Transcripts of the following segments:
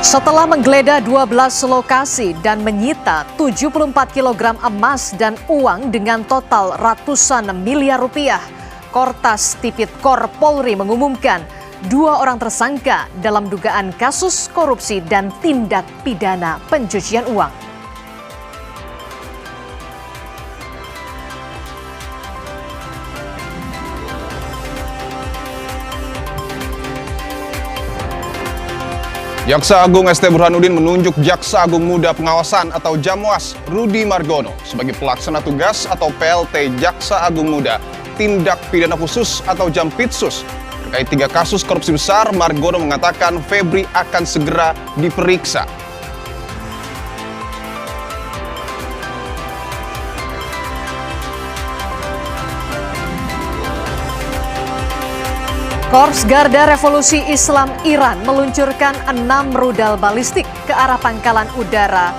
Setelah menggeledah 12 lokasi dan menyita 74 kg emas dan uang dengan total ratusan miliar rupiah, Kortas Tipikor Polri mengumumkan 2 orang tersangka dalam dugaan kasus korupsi dan tindak pidana pencucian uang. Jaksa Agung ST Burhanuddin menunjuk Jaksa Agung Muda Pengawasan atau Jamwas Rudi Margono sebagai pelaksana tugas atau PLT Jaksa Agung Muda Tindak Pidana Khusus atau Jampitsus. Terkait 3 kasus korupsi besar, Margono mengatakan Febri akan segera diperiksa. Korps Garda Revolusi Islam Iran meluncurkan 6 rudal balistik ke arah pangkalan udara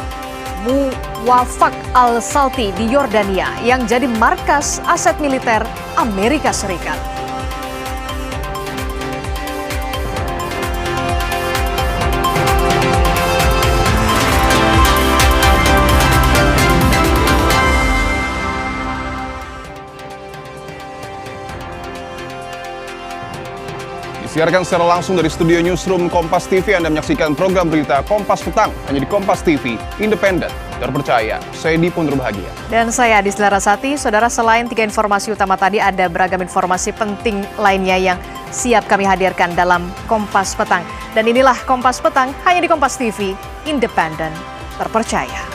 Muwafaq al-Salti di Yordania yang jadi markas aset militer Amerika Serikat. Siarkan secara langsung dari studio Newsroom Kompas TV. Anda menyaksikan program berita Kompas Petang hanya di Kompas TV, independen, terpercaya. Saya Dipo Bahagia. Dan saya Adis Larasati. Saudara, selain 3 informasi utama tadi, ada beragam informasi penting lainnya yang siap kami hadirkan dalam Kompas Petang. Dan inilah Kompas Petang hanya di Kompas TV, independen, terpercaya.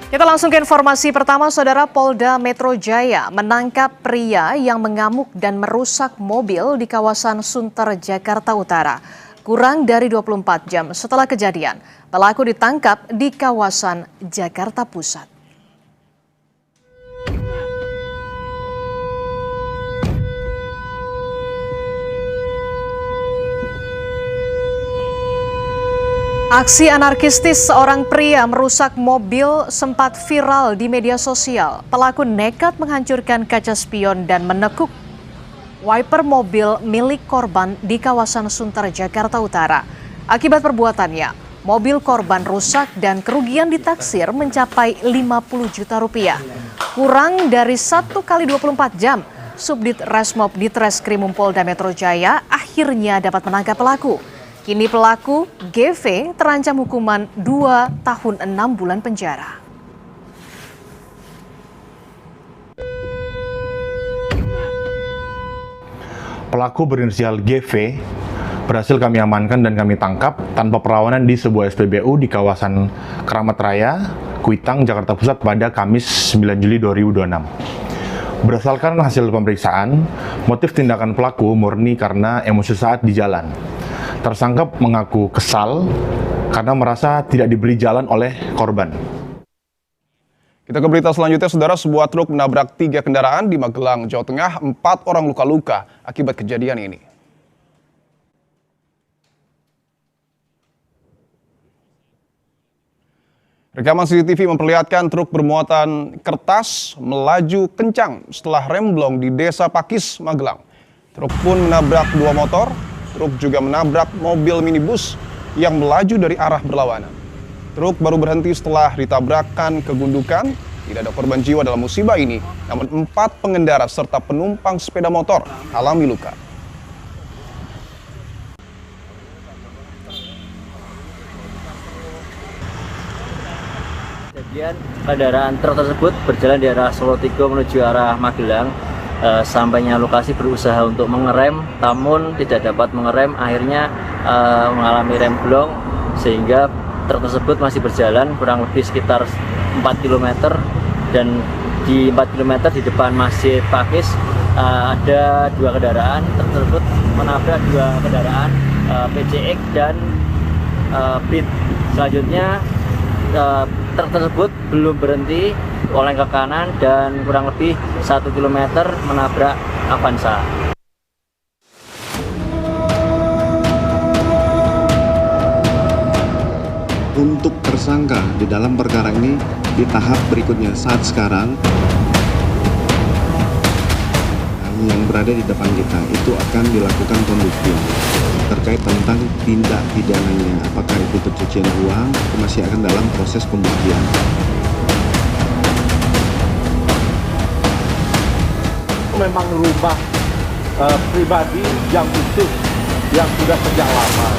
Kita langsung ke informasi pertama, Saudara. Polda Metro Jaya menangkap pria yang mengamuk dan merusak mobil di kawasan Sunter, Jakarta Utara. Kurang dari 24 jam setelah kejadian, pelaku ditangkap di kawasan Jakarta Pusat. Aksi anarkistis seorang pria merusak mobil sempat viral di media sosial. Pelaku nekat menghancurkan kaca spion dan menekuk wiper mobil milik korban di kawasan Sunter, Jakarta Utara. Akibat perbuatannya, mobil korban rusak dan kerugian ditaksir mencapai 50 juta rupiah. Kurang dari 1 kali 24 jam, Subdit Resmob Ditreskrimum Polda Metro Jaya akhirnya dapat menangkap pelaku. Kini pelaku GV terancam hukuman 2 tahun 6 bulan penjara. Pelaku berinisial GV berhasil kami amankan dan kami tangkap tanpa perlawanan di sebuah SPBU di kawasan Keramat Raya, Kuitang, Jakarta Pusat pada Kamis 9 Juli 2026. Berdasarkan hasil pemeriksaan, motif tindakan pelaku murni karena emosi saat di jalan. Tersangka mengaku kesal karena merasa tidak diberi jalan oleh korban. Kita ke berita selanjutnya, Saudara. Sebuah truk menabrak 3 kendaraan di Magelang, Jawa Tengah. 4 orang luka-luka akibat kejadian ini. Rekaman CCTV memperlihatkan truk bermuatan kertas melaju kencang setelah remblong di Desa Pakis, Magelang. Truk pun menabrak 2 motor. Truk juga menabrak mobil minibus yang melaju dari arah berlawanan. Truk baru berhenti setelah ditabrakkan ke gundukan. Tidak ada korban jiwa dalam musibah ini, namun 4 pengendara serta penumpang sepeda motor alami luka. Kemudian kendaraan truk tersebut berjalan di arah Solo Tigo menuju arah Magelang. Sampainya lokasi berusaha untuk mengerem, namun tidak dapat mengerem, akhirnya mengalami remblong sehingga truk tersebut masih berjalan kurang lebih sekitar 4 km dan di 4 km di depan Masjid Pakis ada 2 kendaraan. Truk tersebut menabrak 2 kendaraan PCX dan Beat. Selanjutnya truk tersebut belum berhenti, oleng ke kanan dan kurang lebih 1 km menabrak Avanza. Untuk tersangka di dalam perkara ini di tahap berikutnya saat sekarang yang berada di depan kita itu akan dilakukan pembuktian terkait tentang tindak pidananya, apakah itu pencucian uang, itu masih akan dalam proses pembuktian. Memang rumah pribadi yang khusus yang sudah sejak lama.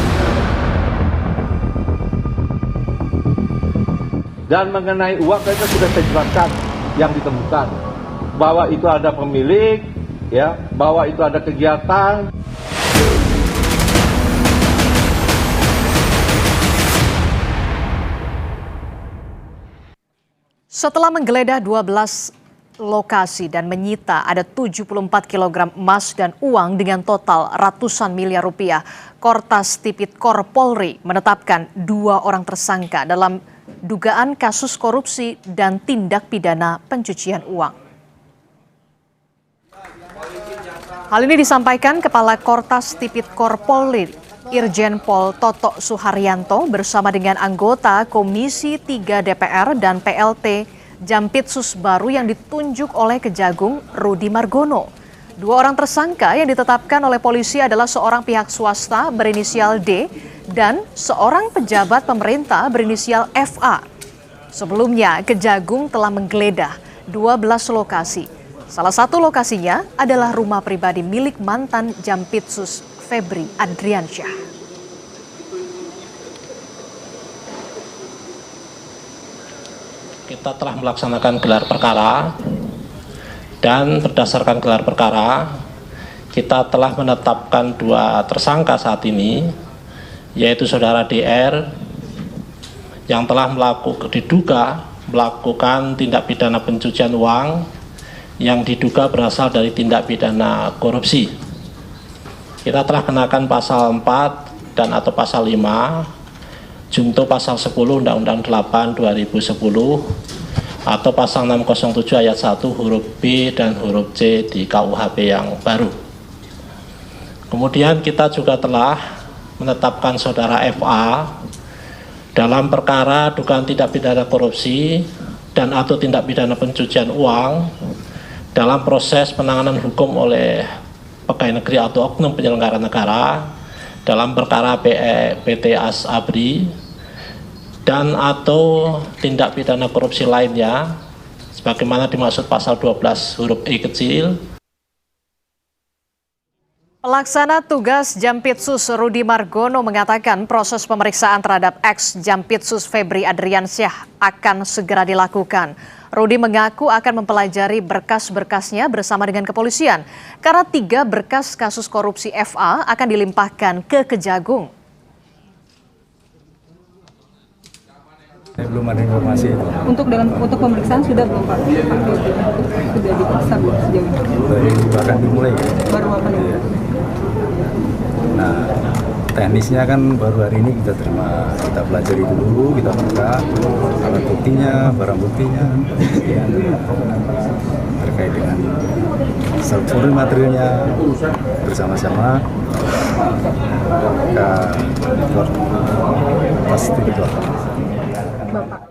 Dan mengenai uang kita sudah saya jelaskan yang ditemukan bahwa itu ada pemilik, ya, bahwa itu ada kegiatan. Setelah menggeledah 12 lokasi dan menyita ada 74 kg emas dan uang dengan total ratusan miliar rupiah, Kortas Tipikor Polri menetapkan 2 orang tersangka dalam dugaan kasus korupsi dan tindak pidana pencucian uang. Hal ini disampaikan Kepala Kortas Tipikor Polri, Irjen Pol Toto Suharyanto bersama dengan anggota Komisi 3 DPR dan PLT Jampitsus baru yang ditunjuk oleh Kejagung Rudi Margono. 2 orang tersangka yang ditetapkan oleh polisi adalah seorang pihak swasta berinisial D dan seorang pejabat pemerintah berinisial FA. Sebelumnya, Kejagung telah menggeledah 12 lokasi. Salah satu lokasinya adalah rumah pribadi milik mantan Jampitsus Febri Adriansyah. Kita telah melaksanakan gelar perkara dan berdasarkan gelar perkara kita telah menetapkan 2 tersangka saat ini, yaitu saudara DR yang telah diduga melakukan tindak pidana pencucian uang yang diduga berasal dari tindak pidana korupsi. Kita telah kenakan pasal 4 dan atau pasal 5 junto pasal 10 Undang-Undang 8 2010 atau pasal 607 ayat 1 huruf B dan huruf C di KUHP yang baru. Kemudian kita juga telah menetapkan saudara FA dalam perkara dugaan tindak pidana korupsi dan atau tindak pidana pencucian uang dalam proses penanganan hukum oleh pegawai negeri atau oknum penyelenggara negara dalam perkara PT Asabri dan atau tindak pidana korupsi lainnya sebagaimana dimaksud pasal 12 huruf E kecil. Pelaksana tugas Jampitsus Rudi Margono mengatakan proses pemeriksaan terhadap ex-Jampitsus Febri Adriansyah akan segera dilakukan. Rudi mengaku akan mempelajari berkas-berkasnya bersama dengan kepolisian karena 3 berkas kasus korupsi FA akan dilimpahkan ke Kejagung. Belum ada informasi itu. Untuk pemeriksaan sudah belum Pak? Sudah diperiksa belum sejauh ini? Bahkan dimulai. Baru apa nih? Iya. Nah, teknisnya kan baru hari ini kita terima, kita pelajari dulu, kita buka alat buktinya, barang buktinya, kemudian terkait dengan struktur materialnya bersama-sama ke pasti itu. Bapak.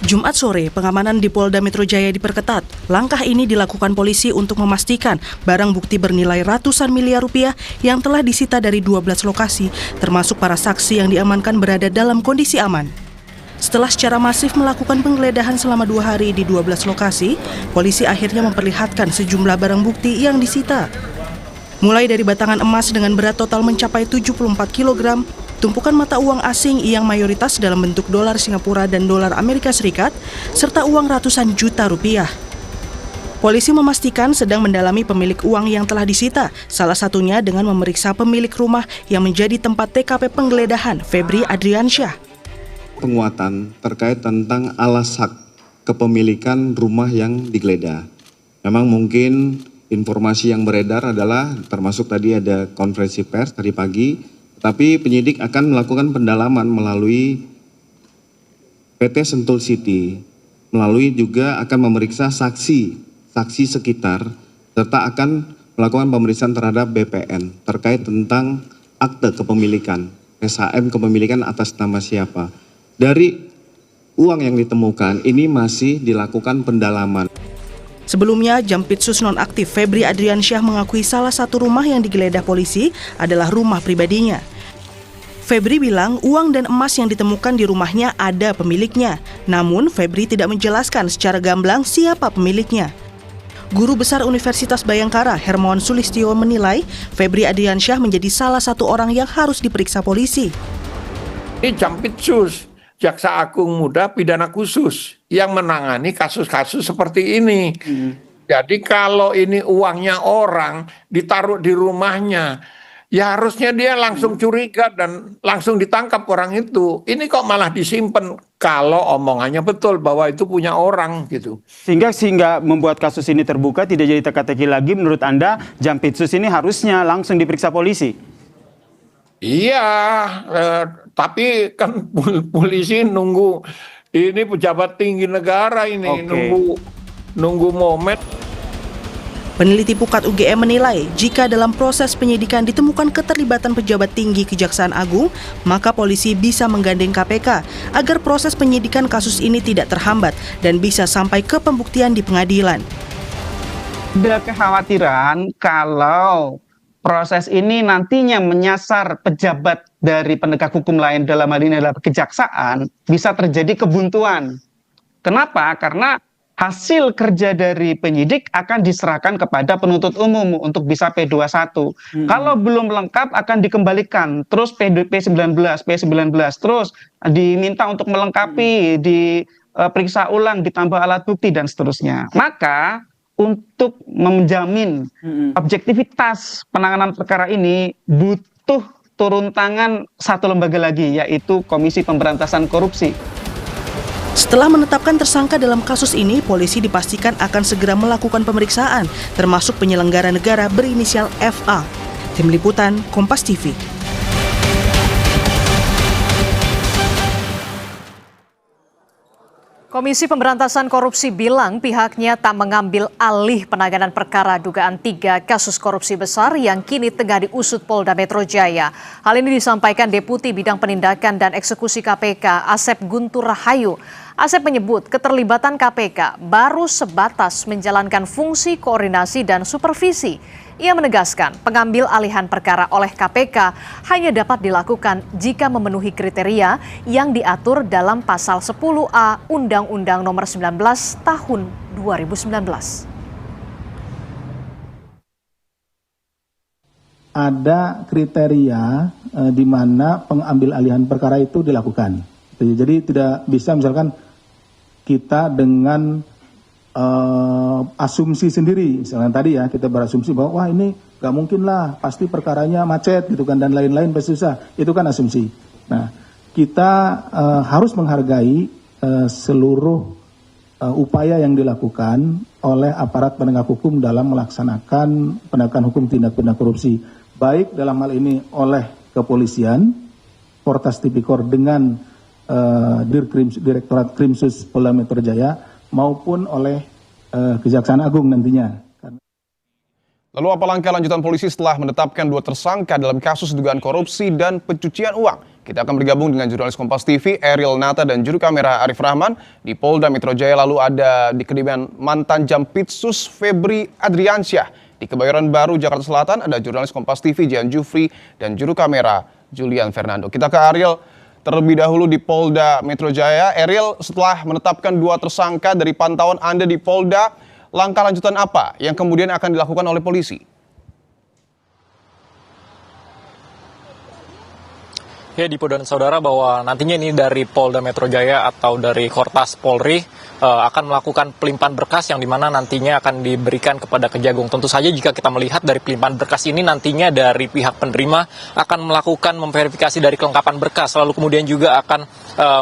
Jumat sore, pengamanan di Polda Metro Jaya diperketat. Langkah ini dilakukan polisi untuk memastikan barang bukti bernilai ratusan miliar rupiah yang telah disita dari 12 lokasi, termasuk para saksi yang diamankan berada dalam kondisi aman. Setelah secara masif melakukan penggeledahan selama 2 hari di 12 lokasi, polisi akhirnya memperlihatkan sejumlah barang bukti yang disita. Mulai dari batangan emas dengan berat total mencapai 74 kg, tumpukan mata uang asing yang mayoritas dalam bentuk dolar Singapura dan dolar Amerika Serikat, serta uang ratusan juta rupiah. Polisi memastikan sedang mendalami pemilik uang yang telah disita, salah satunya dengan memeriksa pemilik rumah yang menjadi tempat TKP penggeledahan, Febri Adriansyah. Penguatan terkait tentang alas hak kepemilikan rumah yang digeledah. Memang mungkin informasi yang beredar adalah termasuk tadi ada konferensi pers tadi pagi, tapi penyidik akan melakukan pendalaman melalui PT Sentul City, melalui juga akan memeriksa saksi sekitar, serta akan melakukan pemeriksaan terhadap BPN terkait tentang akte kepemilikan, SHM kepemilikan atas nama siapa. Dari uang yang ditemukan ini masih dilakukan pendalaman. Sebelumnya, Jampitsus nonaktif Febri Adriansyah mengakui salah satu rumah yang digeledah polisi adalah rumah pribadinya. Febri bilang uang dan emas yang ditemukan di rumahnya ada pemiliknya. Namun, Febri tidak menjelaskan secara gamblang siapa pemiliknya. Guru Besar Universitas Bhayangkara, Hermawan Sulistyo menilai Febri Adriansyah menjadi salah satu orang yang harus diperiksa polisi. Ini Jampitsus, Jaksa Agung Muda Pidana Khusus yang menangani kasus-kasus seperti ini. Jadi kalau ini uangnya orang ditaruh di rumahnya, ya harusnya dia langsung curiga dan langsung ditangkap orang itu. Ini kok malah disimpan kalau omongannya betul bahwa itu punya orang gitu. Sehingga membuat kasus ini terbuka, tidak jadi teka-teki lagi. Menurut Anda, Jampitsus ini harusnya langsung diperiksa polisi? Iya, tapi kan polisi nunggu, ini pejabat tinggi negara ini, nunggu momen. Peneliti Pukat UGM menilai, jika dalam proses penyidikan ditemukan keterlibatan pejabat tinggi Kejaksaan Agung, maka polisi bisa menggandeng KPK agar proses penyidikan kasus ini tidak terhambat dan bisa sampai ke pembuktian di pengadilan. Ada kekhawatiran kalau proses ini nantinya menyasar pejabat dari penegak hukum lain, dalam hal ini adalah kejaksaan, bisa terjadi kebuntuan. Kenapa? Karena hasil kerja dari penyidik akan diserahkan kepada penuntut umum untuk bisa P21. Kalau belum lengkap akan dikembalikan, terus P19, terus diminta untuk melengkapi, diperiksa ulang, ditambah alat bukti dan seterusnya. Maka untuk menjamin objektivitas penanganan perkara ini butuh turun tangan satu lembaga lagi, yaitu Komisi Pemberantasan Korupsi. Setelah menetapkan tersangka dalam kasus ini, polisi dipastikan akan segera melakukan pemeriksaan, termasuk penyelenggara negara berinisial FA. Tim Liputan, Kompas TV. Komisi Pemberantasan Korupsi bilang pihaknya tak mengambil alih penanganan perkara dugaan 3 kasus korupsi besar yang kini tengah diusut Polda Metro Jaya. Hal ini disampaikan Deputi Bidang Penindakan dan Eksekusi KPK, Asep Guntur Rahayu. Asep menyebut keterlibatan KPK baru sebatas menjalankan fungsi koordinasi dan supervisi. Ia menegaskan pengambil alihan perkara oleh KPK hanya dapat dilakukan jika memenuhi kriteria yang diatur dalam Pasal 10A Undang-Undang Nomor 19 Tahun 2019. Ada kriteria di mana pengambil alihan perkara itu dilakukan. Jadi tidak bisa misalkan kita dengan asumsi sendiri, misalnya tadi ya kita berasumsi bahwa wah ini nggak mungkin lah, pasti perkaranya macet gitu kan dan lain-lain pasti susah, itu kan asumsi. Nah kita harus menghargai seluruh upaya yang dilakukan oleh aparat penegak hukum dalam melaksanakan penegakan hukum tindak pidana korupsi, baik dalam hal ini oleh kepolisian, Portas Tipikor dengan Direktorat Krimsus Polda Metro Jaya, maupun oleh Kejaksaan Agung nantinya. Lalu apa langkah lanjutan polisi setelah menetapkan 2 tersangka dalam kasus dugaan korupsi dan pencucian uang? Kita akan bergabung dengan jurnalis Kompas TV, Ariel Nata, dan juru kamera Arif Rahman di Polda Metro Jaya. Lalu ada di kediaman mantan Jampitsus Febri Adriansyah. Di Kebayoran Baru, Jakarta Selatan, ada jurnalis Kompas TV, Jian Jufri, dan juru kamera Julian Fernando. Kita ke Ariel terlebih dahulu di Polda Metro Jaya. Ariel, setelah menetapkan 2 tersangka dari pantauan Anda di Polda, langkah lanjutan apa yang kemudian akan dilakukan oleh polisi? Ya, Dipo dan saudara, bahwa nantinya ini dari Polda Metro Jaya atau dari Kortas Polri akan melakukan pelimpahan berkas yang dimana nantinya akan diberikan kepada Kejagung. Tentu saja jika kita melihat dari pelimpahan berkas ini nantinya dari pihak penerima akan melakukan memverifikasi dari kelengkapan berkas, lalu kemudian juga akan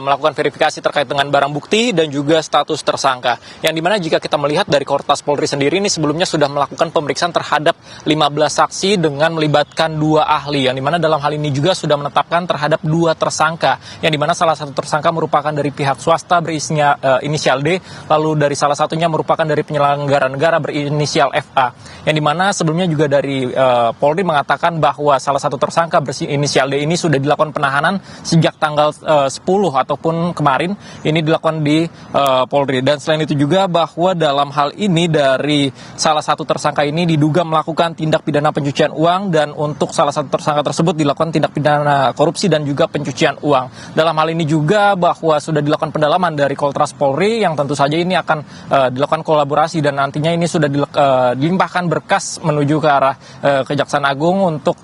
melakukan verifikasi terkait dengan barang bukti dan juga status tersangka. Yang dimana jika kita melihat dari Kortas Polri sendiri ini sebelumnya sudah melakukan pemeriksaan terhadap 15 saksi dengan melibatkan 2 ahli, yang dimana dalam hal ini juga sudah menetapkan terhadap terhadap 2 tersangka, yang dimana salah satu tersangka merupakan dari pihak swasta berinisial D, lalu dari salah satunya merupakan dari penyelenggara negara berinisial FA, yang dimana sebelumnya juga dari Polri mengatakan bahwa salah satu tersangka berinisial D ini sudah dilakukan penahanan sejak tanggal 10 ataupun kemarin ini dilakukan di Polri. Dan selain itu juga bahwa dalam hal ini dari salah satu tersangka ini diduga melakukan tindak pidana pencucian uang, dan untuk salah satu tersangka tersebut dilakukan tindak pidana korupsi dan juga pencucian uang. Dalam hal ini juga bahwa sudah dilakukan pendalaman dari Koltras Polri, yang tentu saja ini akan dilakukan kolaborasi, dan nantinya ini sudah dilimpahkan berkas menuju ke arah Kejaksaan Agung untuk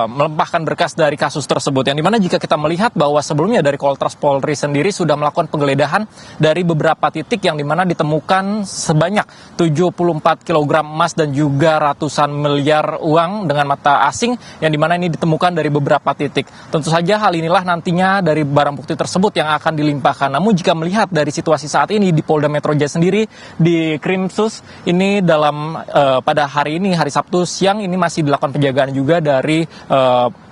melimpahkan berkas dari kasus tersebut, yang dimana jika kita melihat bahwa sebelumnya dari Koltras Polri sendiri sudah melakukan penggeledahan dari beberapa titik, yang dimana ditemukan sebanyak 74 kg emas dan juga ratusan miliar uang dengan mata asing, yang dimana ini ditemukan dari beberapa titik. Tentu saja hal inilah nantinya dari barang bukti tersebut yang akan dilimpahkan. Namun jika melihat dari situasi saat ini di Polda Metro Jaya sendiri, di Krimsus ini dalam pada hari ini, hari Sabtu siang ini masih dilakukan penjagaan juga dari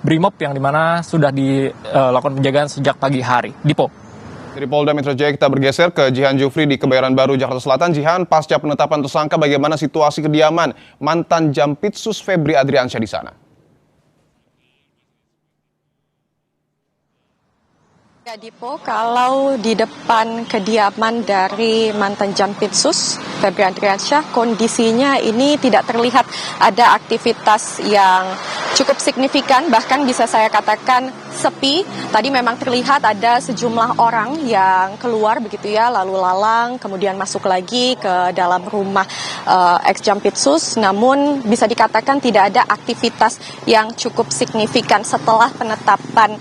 Brimob, yang dimana sudah dilakukan penjagaan sejak pagi hari. Dipo. Dari Polda Metro Jaya kita bergeser ke Jihan Jufri di Kebayoran Baru, Jakarta Selatan. Jihan, pasca penetapan tersangka, bagaimana situasi kediaman mantan Jampitsus Febri Adriansyah di sana? Ya, Dipo, kalau di depan kediaman dari mantan Jampitsus Febri Adriansyah, kondisinya ini tidak terlihat ada aktivitas yang cukup signifikan, bahkan bisa saya katakan sepi. Tadi memang terlihat ada sejumlah orang yang keluar begitu ya, lalu lalang, kemudian masuk lagi ke dalam rumah ex-Jampitsus, namun bisa dikatakan tidak ada aktivitas yang cukup signifikan setelah penetapan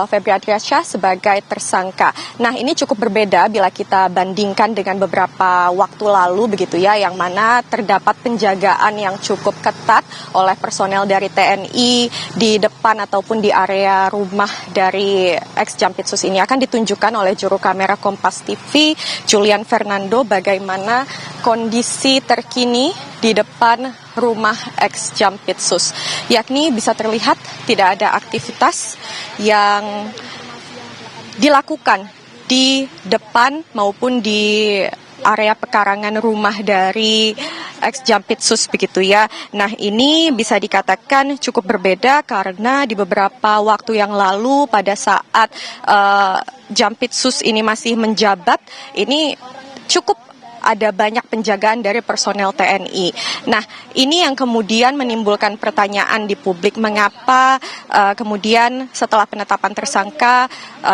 Febri Adriansyah sebagai tersangka. Nah, ini cukup berbeda bila kita bandingkan dengan beberapa waktu lalu begitu ya, yang mana terdapat penjagaan yang cukup ketat oleh personel dari TNI di depan ataupun di area rumah dari ex-Jampitsus ini. Akan ditunjukkan oleh juru kamera Kompas TV, Julian Fernando, bagaimana kondisi terkini di depan rumah ex-Jampitsus, yakni bisa terlihat tidak ada aktivitas yang dilakukan di depan maupun di area pekarangan rumah dari ex-Jampitsus begitu ya. Nah, ini bisa dikatakan cukup berbeda karena di beberapa waktu yang lalu pada saat Jampitsus ini masih menjabat, ini cukup ada banyak penjagaan dari personel TNI. Nah, ini yang kemudian menimbulkan pertanyaan di publik, mengapa kemudian setelah penetapan tersangka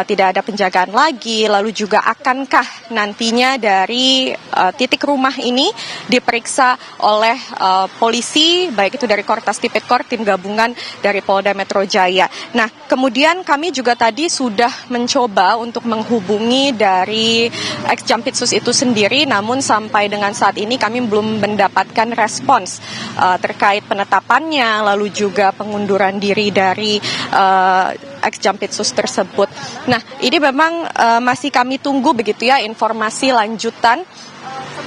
tidak ada penjagaan lagi, lalu juga akankah nantinya dari titik rumah ini diperiksa oleh polisi, baik itu dari Kortas Tipikor, tim gabungan dari Polda Metro Jaya. Nah, kemudian kami juga tadi sudah mencoba untuk menghubungi dari ex-Jampitsus itu sendiri, namun sampai dengan saat ini kami belum mendapatkan respons terkait penetapannya, lalu juga pengunduran diri dari ex-Jampitsus tersebut. Nah, ini memang masih kami tunggu begitu ya informasi lanjutan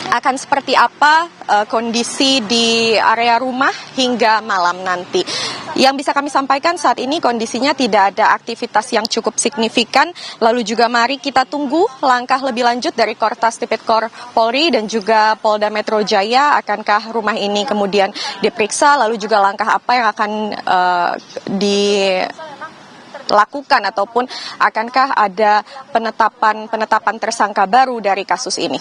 akan seperti apa kondisi di area rumah hingga malam nanti. Yang bisa kami sampaikan saat ini kondisinya tidak ada aktivitas yang cukup signifikan. Lalu juga mari kita tunggu langkah lebih lanjut dari Kortas Tipikor Polri dan juga Polda Metro Jaya. Akankah rumah ini kemudian diperiksa, lalu juga langkah apa yang akan dilakukan ataupun akankah ada penetapan tersangka baru dari kasus ini.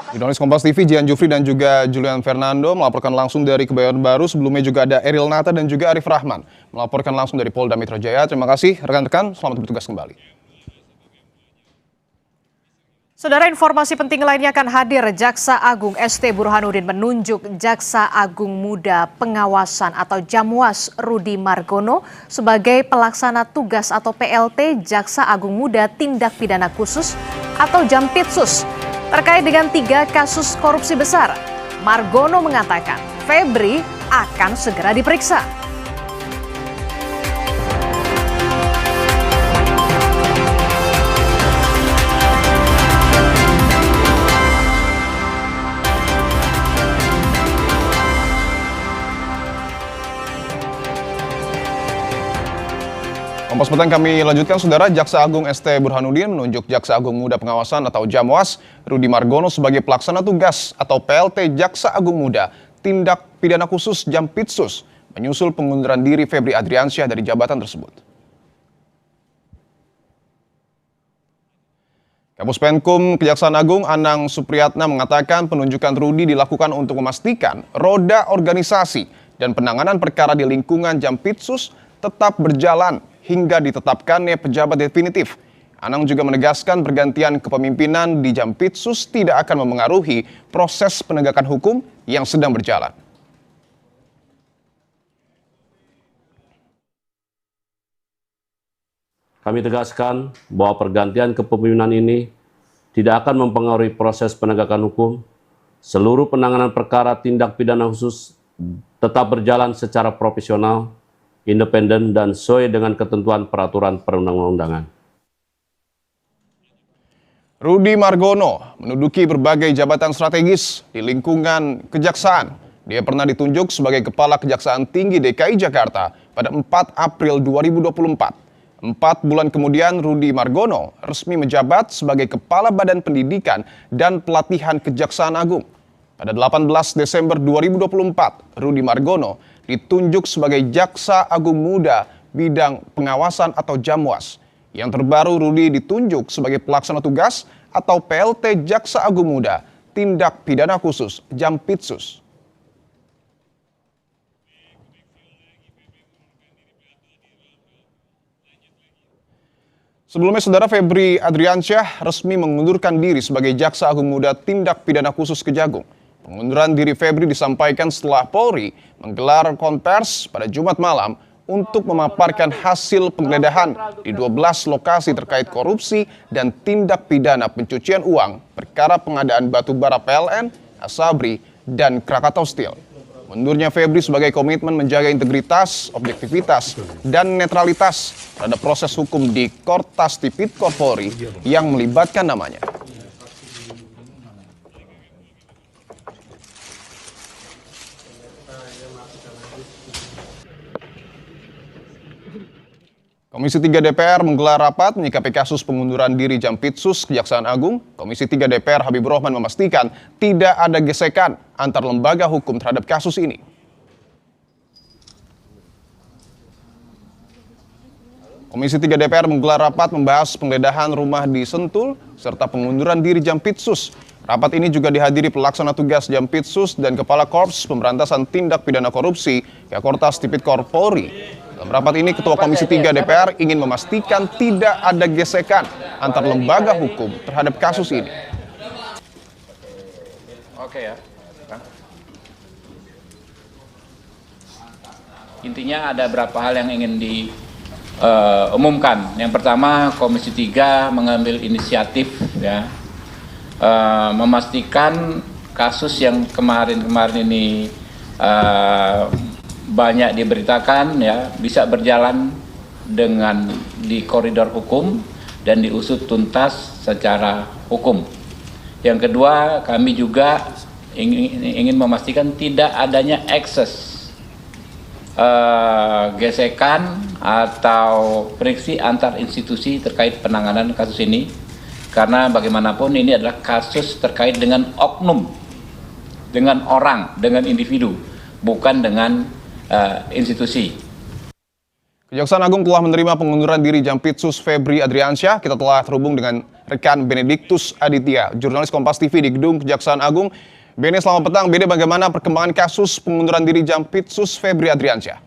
Jurnalis Kompas TV Jihan Jufri dan juga Julian Fernando melaporkan langsung dari Kebayoran Baru. Sebelumnya juga ada Eril Nata dan juga Arif Rahman melaporkan langsung dari Polda Metro Jaya. Terima kasih rekan-rekan, selamat bertugas kembali. Saudara, informasi penting lainnya akan hadir. Jaksa Agung ST Burhanuddin menunjuk Jaksa Agung Muda Pengawasan atau Jamwas Rudi Margono sebagai pelaksana tugas atau PLT Jaksa Agung Muda Tindak Pidana Khusus atau Jampitsus terkait dengan 3 kasus korupsi besar. Margono mengatakan Febri akan segera diperiksa. Kompas Petang kami lanjutkan, Saudara. Jaksa Agung ST Burhanuddin menunjuk Jaksa Agung Muda Pengawasan atau Jamwas Rudi Margono sebagai pelaksana tugas atau PLT Jaksa Agung Muda Tindak Pidana Khusus Jampitsus menyusul pengunduran diri Febri Adriansyah dari jabatan tersebut. Kapus Penkum Kejaksaan Agung Anang Supriyatna mengatakan penunjukan Rudi dilakukan untuk memastikan roda organisasi dan penanganan perkara di lingkungan Jampitsus tetap berjalan hingga ditetapkannya pejabat definitif. Anang juga menegaskan pergantian kepemimpinan di Jampitsus tidak akan memengaruhi proses penegakan hukum yang sedang berjalan. Kami tegaskan bahwa pergantian kepemimpinan ini tidak akan mempengaruhi proses penegakan hukum. Seluruh penanganan perkara tindak pidana khusus tetap berjalan secara profesional, independen, dan sesuai dengan ketentuan peraturan perundang-undangan. Rudi Margono menduduki berbagai jabatan strategis di lingkungan kejaksaan. Dia pernah ditunjuk sebagai Kepala Kejaksaan Tinggi DKI Jakarta pada 4 April 2024. 4 bulan kemudian Rudi Margono resmi menjabat sebagai Kepala Badan Pendidikan dan Pelatihan Kejaksaan Agung. Pada 18 Desember 2024, Rudi Margono ditunjuk sebagai Jaksa Agung Muda Bidang Pengawasan atau Jamwas. Yang terbaru, Rudi ditunjuk sebagai Pelaksana Tugas atau PLT Jaksa Agung Muda Tindak Pidana Khusus Jampitsus. Sebelumnya, Saudara, Febri Adriansyah resmi mengundurkan diri sebagai Jaksa Agung Muda Tindak Pidana Khusus Kejagung. Pengunduran diri Febri disampaikan setelah Polri menggelar konvers pada Jumat malam untuk memaparkan hasil penggeledahan di 12 lokasi terkait korupsi dan tindak pidana pencucian uang perkara pengadaan batu bara PLN, Asabri, dan Krakatau Steel. Mundurnya Febri sebagai komitmen menjaga integritas, objektivitas, dan netralitas terhadap proses hukum di Kortas Tipikor Polri yang melibatkan namanya. Komisi 3 DPR menggelar rapat menyikapi kasus pengunduran diri Jampitsus Kejaksaan Agung. Komisi 3 DPR Habibur Rahman memastikan tidak ada gesekan antar lembaga hukum terhadap kasus ini. Komisi 3 DPR menggelar rapat membahas penggeledahan rumah di Sentul serta pengunduran diri Jampitsus. Rapat ini juga dihadiri pelaksana tugas Jampitsus dan Kepala Korps Pemberantasan Tindak Pidana Korupsi Kortas Tipikor Polri. Dalam rapat ini, Ketua Komisi 3 DPR ingin memastikan tidak ada gesekan antar lembaga hukum terhadap kasus ini. Oke ya. Intinya ada beberapa hal yang ingin diumumkan. Yang pertama, Komisi 3 mengambil inisiatif ya, memastikan kasus yang kemarin ini banyak diberitakan ya bisa berjalan dengan di koridor hukum dan diusut tuntas secara hukum. Yang kedua, kami juga ingin memastikan tidak adanya ekses gesekan atau friksi antar institusi terkait penanganan kasus ini, karena bagaimanapun ini adalah kasus terkait dengan oknum, dengan orang, dengan individu, bukan dengan institusi. Kejaksaan Agung telah menerima pengunduran diri Jampitsus Febri Adriansyah. Kita telah terhubung dengan rekan Benediktus Aditya, jurnalis Kompas TV di Gedung Kejaksaan Agung. Bene, selamat petang. Bene, bagaimana perkembangan kasus pengunduran diri Jampitsus Febri Adriansyah?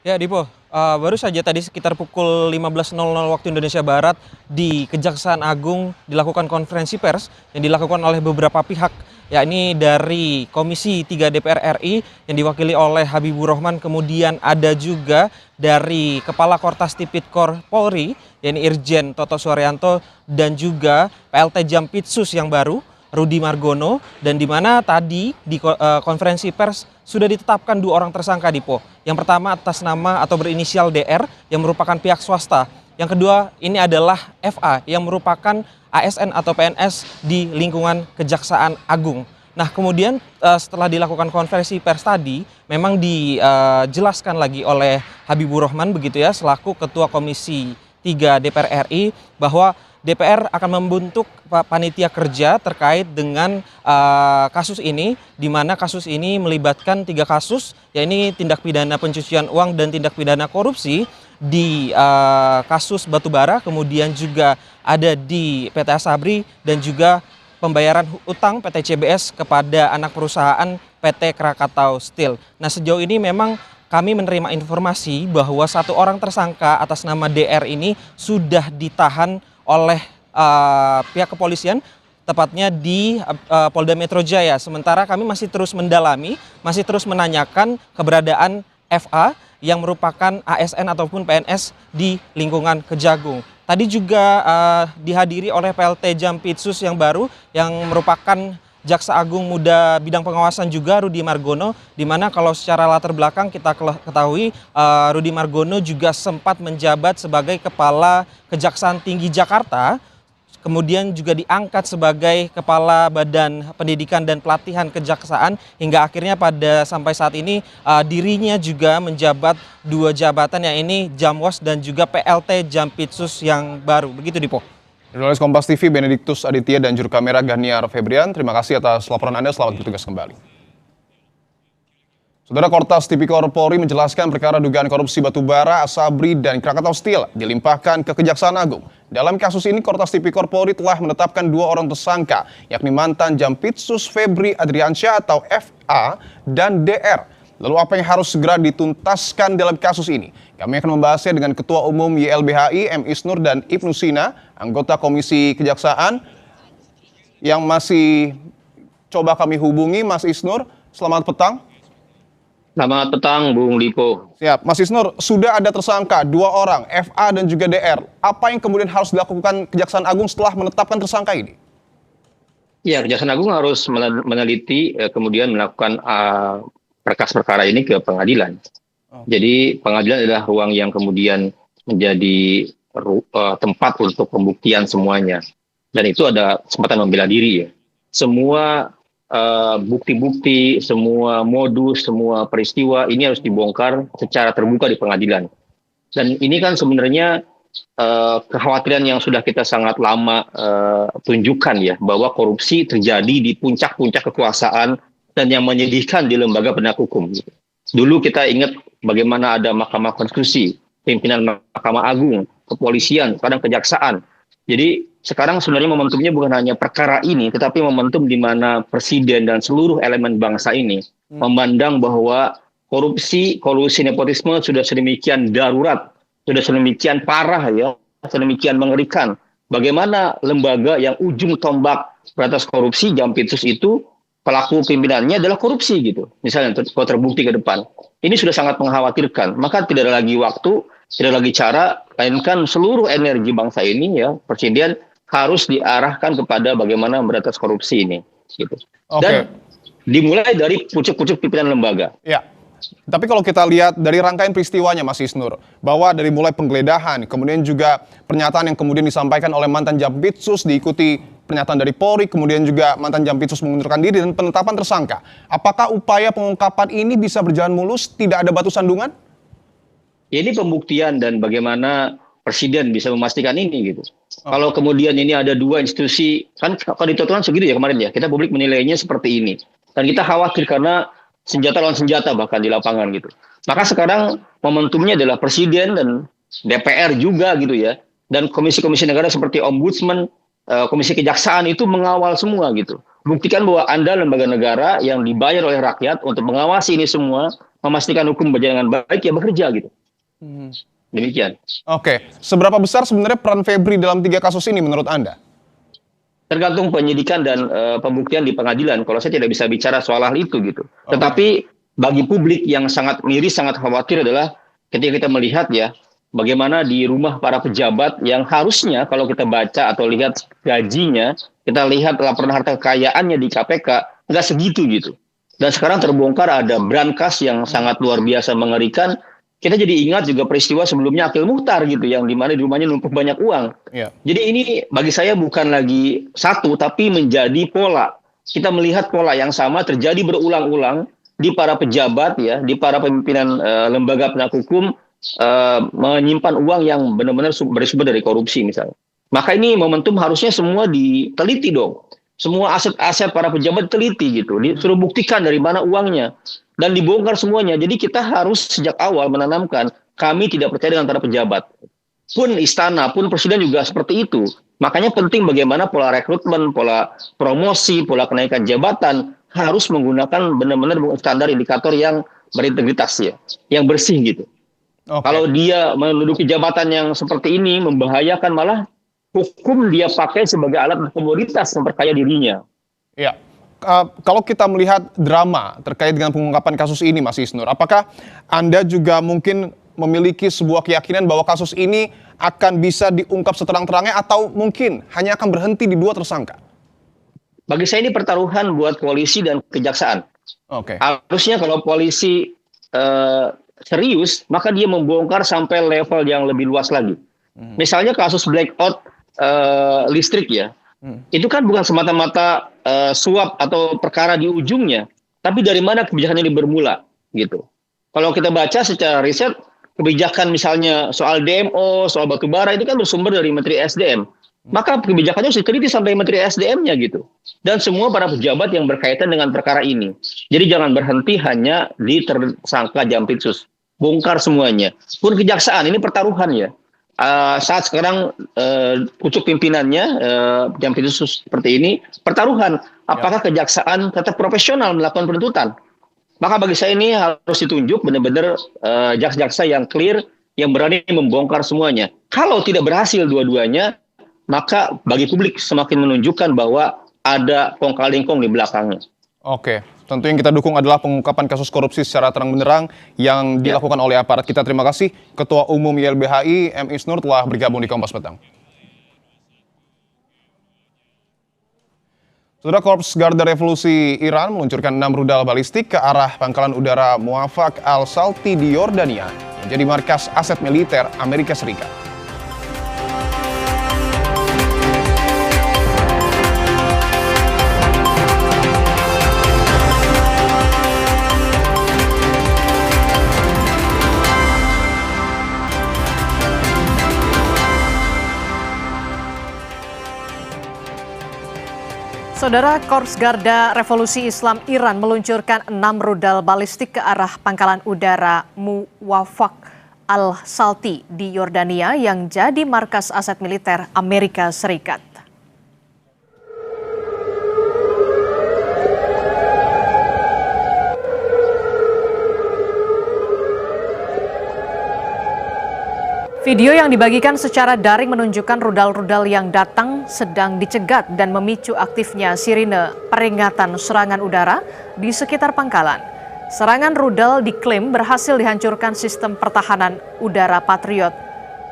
Ya, Dipo, baru saja tadi sekitar pukul 15.00 waktu Indonesia Barat di Kejaksaan Agung dilakukan konferensi pers yang dilakukan oleh beberapa pihak, yakni dari Komisi 3 DPR RI yang diwakili oleh Habibur Rahman, kemudian ada juga dari Kepala Kortas Tipikor Polri, yakni Irjen Toto Suharyanto, dan juga PLT Jampitsus yang baru, Rudi Margono, dan di mana tadi di konferensi pers sudah ditetapkan 2 orang tersangka, Dipo. Yang pertama atas nama atau berinisial DR yang merupakan pihak swasta. Yang kedua ini adalah FA yang merupakan ASN atau PNS di lingkungan Kejaksaan Agung. Nah, kemudian setelah dilakukan konferensi pers tadi, memang dijelaskan lagi oleh Habibur Rahman begitu ya, selaku Ketua Komisi 3 DPR RI, bahwa DPR akan membentuk panitia kerja terkait dengan kasus ini, di mana kasus ini melibatkan 3 kasus, yaitu tindak pidana pencucian uang dan tindak pidana korupsi di kasus batubara, kemudian juga ada di PT Asabri dan juga pembayaran utang PT CBS kepada anak perusahaan PT Krakatau Steel. Nah, sejauh ini memang kami menerima informasi bahwa 1 orang tersangka atas nama DR ini sudah ditahan oleh pihak kepolisian, tepatnya di Polda Metro Jaya. Sementara kami masih terus mendalami, masih terus menanyakan keberadaan FA yang merupakan ASN ataupun PNS di lingkungan Kejagung. Tadi juga dihadiri oleh PLT Jampitsus yang baru yang merupakan Jaksa Agung Muda Bidang Pengawasan juga, Rudy Margono, di mana kalau secara latar belakang kita ketahui Rudy Margono juga sempat menjabat sebagai Kepala Kejaksaan Tinggi Jakarta, kemudian juga diangkat sebagai Kepala Badan Pendidikan dan Pelatihan Kejaksaan, hingga akhirnya sampai saat ini dirinya juga menjabat 2 jabatan, yang ini Jamwas dan juga PLT Jampitsus yang baru. Begitu, Dipo. Jurnalis Kompas TV Benediktus Aditya dan juru kamera Ganiar Febrian, terima kasih atas laporan Anda, selamat bertugas kembali. Saudara, Kortas Tipikor Polri menjelaskan perkara dugaan korupsi batubara, Asabri, dan Krakatau Steel dilimpahkan ke Kejaksaan Agung. Dalam kasus ini, Kortas Tipikor Polri telah menetapkan 2 orang tersangka, yakni mantan Jampitsus Febri Adriansyah atau FA dan DR. Lalu apa yang harus segera dituntaskan dalam kasus ini? Kami akan membahasnya dengan Ketua Umum YLBHI M. Isnur dan Ibnu Sina, anggota Komisi Kejaksaan yang masih coba kami hubungi. Mas Isnur, selamat petang. Selamat petang, Bung Lipo. Siap, Mas Isnur, sudah ada tersangka 2 orang, FA dan juga DR. Apa yang kemudian harus dilakukan Kejaksaan Agung setelah menetapkan tersangka ini? Ya, Kejaksaan Agung harus meneliti, kemudian melakukan berkas perkara ini ke pengadilan. Jadi pengadilan adalah ruang yang kemudian menjadi tempat untuk pembuktian semuanya. Dan itu ada kesempatan membela diri ya. Semua bukti-bukti, semua modus, semua peristiwa ini harus dibongkar secara terbuka di pengadilan. Dan ini kan sebenarnya kekhawatiran yang sudah kita sangat lama tunjukkan ya, bahwa korupsi terjadi di puncak-puncak kekuasaan dan yang menyedihkan di lembaga penegak hukum. Dulu kita ingat bagaimana ada Mahkamah Konstitusi, pimpinan Mahkamah Agung, kepolisian, kadang kejaksaan. Jadi sekarang sebenarnya momentumnya bukan hanya perkara ini, tetapi momentum di mana presiden dan seluruh elemen bangsa ini memandang bahwa korupsi, kolusi, nepotisme sudah sedemikian darurat, sudah sedemikian parah ya, sedemikian mengerikan. Bagaimana lembaga yang ujung tombak beratas korupsi, Jampitsus itu, pelaku pimpinannya adalah korupsi gitu. Misalnya kalau terbukti ke depan. Ini sudah sangat mengkhawatirkan. Maka tidak ada lagi waktu, tidak lagi cara, melainkan seluruh energi bangsa ini ya, presiden harus diarahkan kepada bagaimana memberantas korupsi ini. Gitu. Dan dimulai dari pucuk-pucuk pimpinan lembaga. Ya. Tapi kalau kita lihat dari rangkaian peristiwanya, Mas Isnur, bahwa dari mulai penggeledahan, kemudian juga pernyataan yang kemudian disampaikan oleh mantan Jampitsus, diikuti pernyataan dari Polri, kemudian juga mantan Jampitsus mengundurkan diri dan penetapan tersangka. Apakah upaya pengungkapan ini bisa berjalan mulus, tidak ada batu sandungan? Ya, ini pembuktian dan bagaimana presiden bisa memastikan ini gitu. Kalau kemudian ini ada 2 institusi, kan kalau ditonton segitu ya kemarin ya, kita publik menilainya seperti ini. Dan kita khawatir karena senjata lawan senjata bahkan di lapangan gitu. Maka sekarang momentumnya adalah presiden dan DPR juga gitu ya. Dan komisi-komisi negara seperti ombudsman, komisi kejaksaan itu mengawal semua gitu. Buktikan bahwa Anda lembaga negara yang dibayar oleh rakyat untuk mengawasi ini semua, memastikan hukum berjalan dengan baik, ya bekerja gitu. Demikian. Oke, seberapa besar sebenarnya peran Febri dalam 3 kasus ini menurut Anda? Tergantung penyidikan dan pembuktian di pengadilan. Kalau saya tidak bisa bicara soal hal itu gitu. Tetapi bagi publik yang sangat miris, sangat khawatir adalah ketika kita melihat ya, bagaimana di rumah para pejabat yang harusnya kalau kita baca atau lihat gajinya, kita lihat laporan harta kekayaannya di KPK, nggak segitu gitu. Dan sekarang terbongkar ada brankas yang sangat luar biasa mengerikan. Kita jadi ingat juga peristiwa sebelumnya Akil Mukhtar gitu, yang dimana di rumahnya numpuk banyak uang. Jadi ini bagi saya bukan lagi satu, tapi menjadi pola. kita melihat pola yang sama terjadi berulang-ulang di para pejabat ya, di para pimpinan lembaga penegak hukum menyimpan uang yang benar-benar bersumber dari korupsi misalnya. Maka ini momentum harusnya semua diteliti dong. Semua aset-aset para pejabat teliti gitu, disuruh buktikan dari mana uangnya dan dibongkar semuanya. Jadi kita harus sejak awal menanamkan kami tidak percaya dengan para pejabat. Pun istana, pun presiden juga seperti itu. Makanya penting bagaimana pola rekrutmen, pola promosi, pola kenaikan jabatan harus menggunakan benar-benar standar indikator yang berintegritas ya, yang bersih gitu. Kalau dia menduduki jabatan yang seperti ini membahayakan, malah hukum dia pakai sebagai alat komoditas memperkaya dirinya. Ya, kalau kita melihat drama terkait dengan pengungkapan kasus ini, Mas Isnur, apakah Anda juga mungkin memiliki sebuah keyakinan bahwa kasus ini akan bisa diungkap seterang-terangnya atau mungkin hanya akan berhenti di 2 tersangka? Bagi saya ini pertaruhan buat polisi dan kejaksaan. Harusnya kalau polisi serius, maka dia membongkar sampai level yang lebih luas lagi. Misalnya kasus blackout listrik ya, itu kan bukan semata-mata suap atau perkara di ujungnya, tapi dari mana kebijakan ini bermula gitu. Kalau kita baca secara riset, kebijakan misalnya soal DMO, soal batubara itu kan bersumber dari Menteri SDM. Maka kebijakannya harus diteliti sampai Menteri SDM-nya gitu. Dan semua para pejabat yang berkaitan dengan perkara ini. Jadi jangan berhenti hanya di tersangka Jampitsus. Bongkar semuanya. Pun kejaksaan, ini pertaruhan ya. Saat sekarang pucuk pimpinannya Jampitsus seperti ini, pertaruhan. Apakah kejaksaan tetap profesional melakukan penuntutan? Maka bagi saya ini harus ditunjuk benar-benar jaksa-jaksa yang clear, yang berani membongkar semuanya. Kalau tidak berhasil dua-duanya, maka bagi publik semakin menunjukkan bahwa ada kong-kali-kong di belakangnya. Oke, tentu yang kita dukung adalah pengungkapan kasus korupsi secara terang-benderang yang dilakukan oleh aparat. Kita terima kasih Ketua Umum YLBHI M. Isnur telah bergabung di Kompas Petang. Saudara, Korps Garda Revolusi Iran meluncurkan 6 rudal balistik ke arah pangkalan udara Muwafaq al-Salti di Yordania yang jadi markas aset militer Amerika Serikat. Saudara, Korps Garda Revolusi Islam Iran meluncurkan 6 rudal balistik ke arah pangkalan udara Muwafaq al-Salti di Yordania yang jadi markas aset militer Amerika Serikat. Video yang dibagikan secara daring menunjukkan rudal-rudal yang datang sedang dicegat dan memicu aktifnya sirine peringatan serangan udara di sekitar pangkalan. Serangan rudal diklaim berhasil dihancurkan sistem pertahanan udara Patriot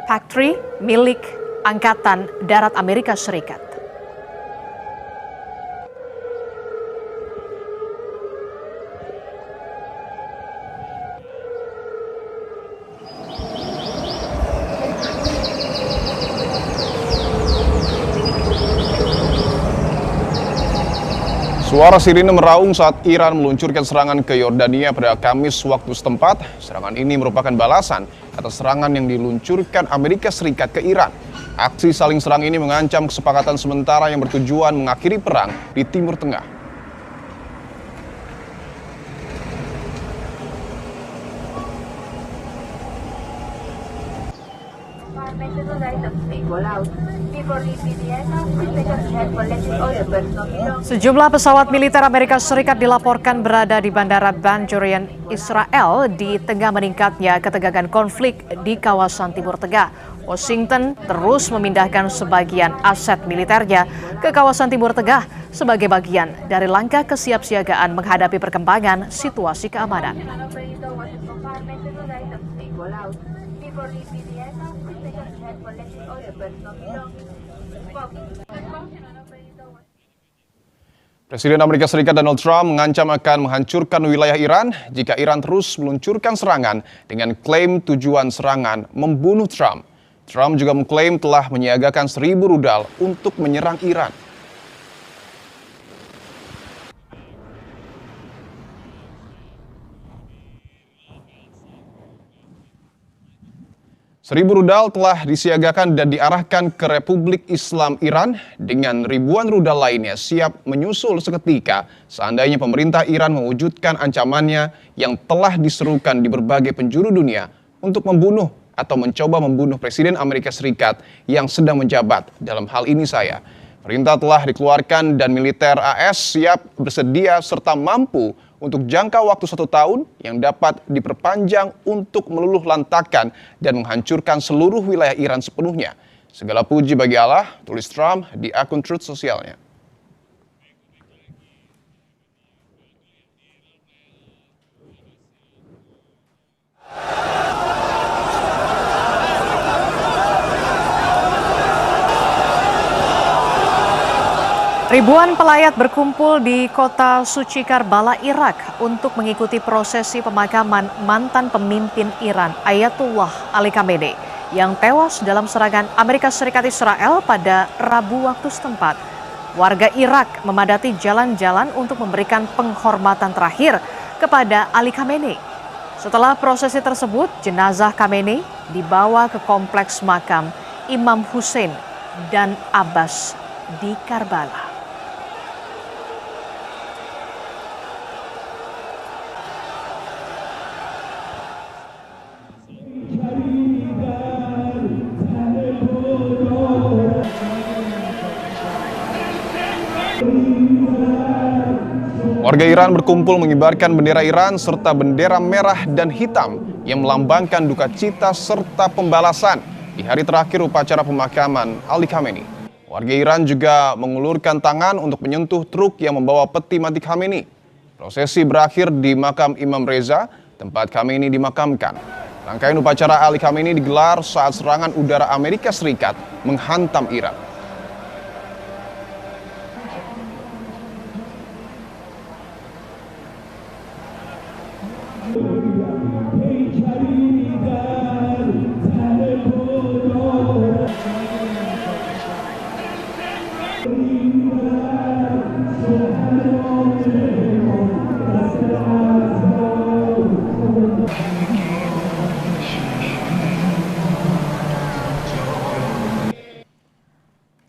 Factory milik Angkatan Darat Amerika Serikat. Suara sirine meraung saat Iran meluncurkan serangan ke Yordania pada Kamis waktu setempat. Serangan ini merupakan balasan atas serangan yang diluncurkan Amerika Serikat ke Iran. Aksi saling serang ini mengancam kesepakatan sementara yang bertujuan mengakhiri perang di Timur Tengah. Sejumlah pesawat militer Amerika Serikat dilaporkan berada di Bandara Ben Gurion, Israel di tengah meningkatnya ketegangan konflik di kawasan Timur Tengah. Washington terus memindahkan sebagian aset militernya ke kawasan Timur Tengah sebagai bagian dari langkah kesiapsiagaan menghadapi perkembangan situasi keamanan. Presiden Amerika Serikat Donald Trump mengancam akan menghancurkan wilayah Iran jika Iran terus meluncurkan serangan dengan klaim tujuan serangan membunuh Trump. Trump juga mengklaim telah menyiagakan 1.000 rudal untuk menyerang Iran. 1.000 rudal telah disiagakan dan diarahkan ke Republik Islam Iran dengan ribuan rudal lainnya siap menyusul seketika seandainya pemerintah Iran mewujudkan ancamannya yang telah diserukan di berbagai penjuru dunia untuk membunuh atau mencoba membunuh Presiden Amerika Serikat yang sedang menjabat. Dalam hal ini perintah telah dikeluarkan dan militer AS siap bersedia serta mampu untuk jangka waktu 1 tahun yang dapat diperpanjang untuk meluluh lantakan dan menghancurkan seluruh wilayah Iran sepenuhnya. Segala puji bagi Allah, tulis Trump di akun Truth sosialnya. Ribuan pelayat berkumpul di kota suci Karbala, Irak untuk mengikuti prosesi pemakaman mantan pemimpin Iran Ayatullah Ali Khamenei yang tewas dalam serangan Amerika Serikat Israel pada Rabu waktu setempat. Warga Irak memadati jalan-jalan untuk memberikan penghormatan terakhir kepada Ali Khamenei. Setelah prosesi tersebut, jenazah Khamenei dibawa ke kompleks makam Imam Hussein dan Abbas di Karbala. Warga Iran berkumpul mengibarkan bendera Iran serta bendera merah dan hitam yang melambangkan duka cita serta pembalasan di hari terakhir upacara pemakaman Ali Khamenei. Warga Iran juga mengulurkan tangan untuk menyentuh truk yang membawa peti mati Khamenei. Prosesi berakhir di makam Imam Reza, tempat Khamenei dimakamkan. Rangkaian upacara Ali Khamenei digelar saat serangan udara Amerika Serikat menghantam Iran.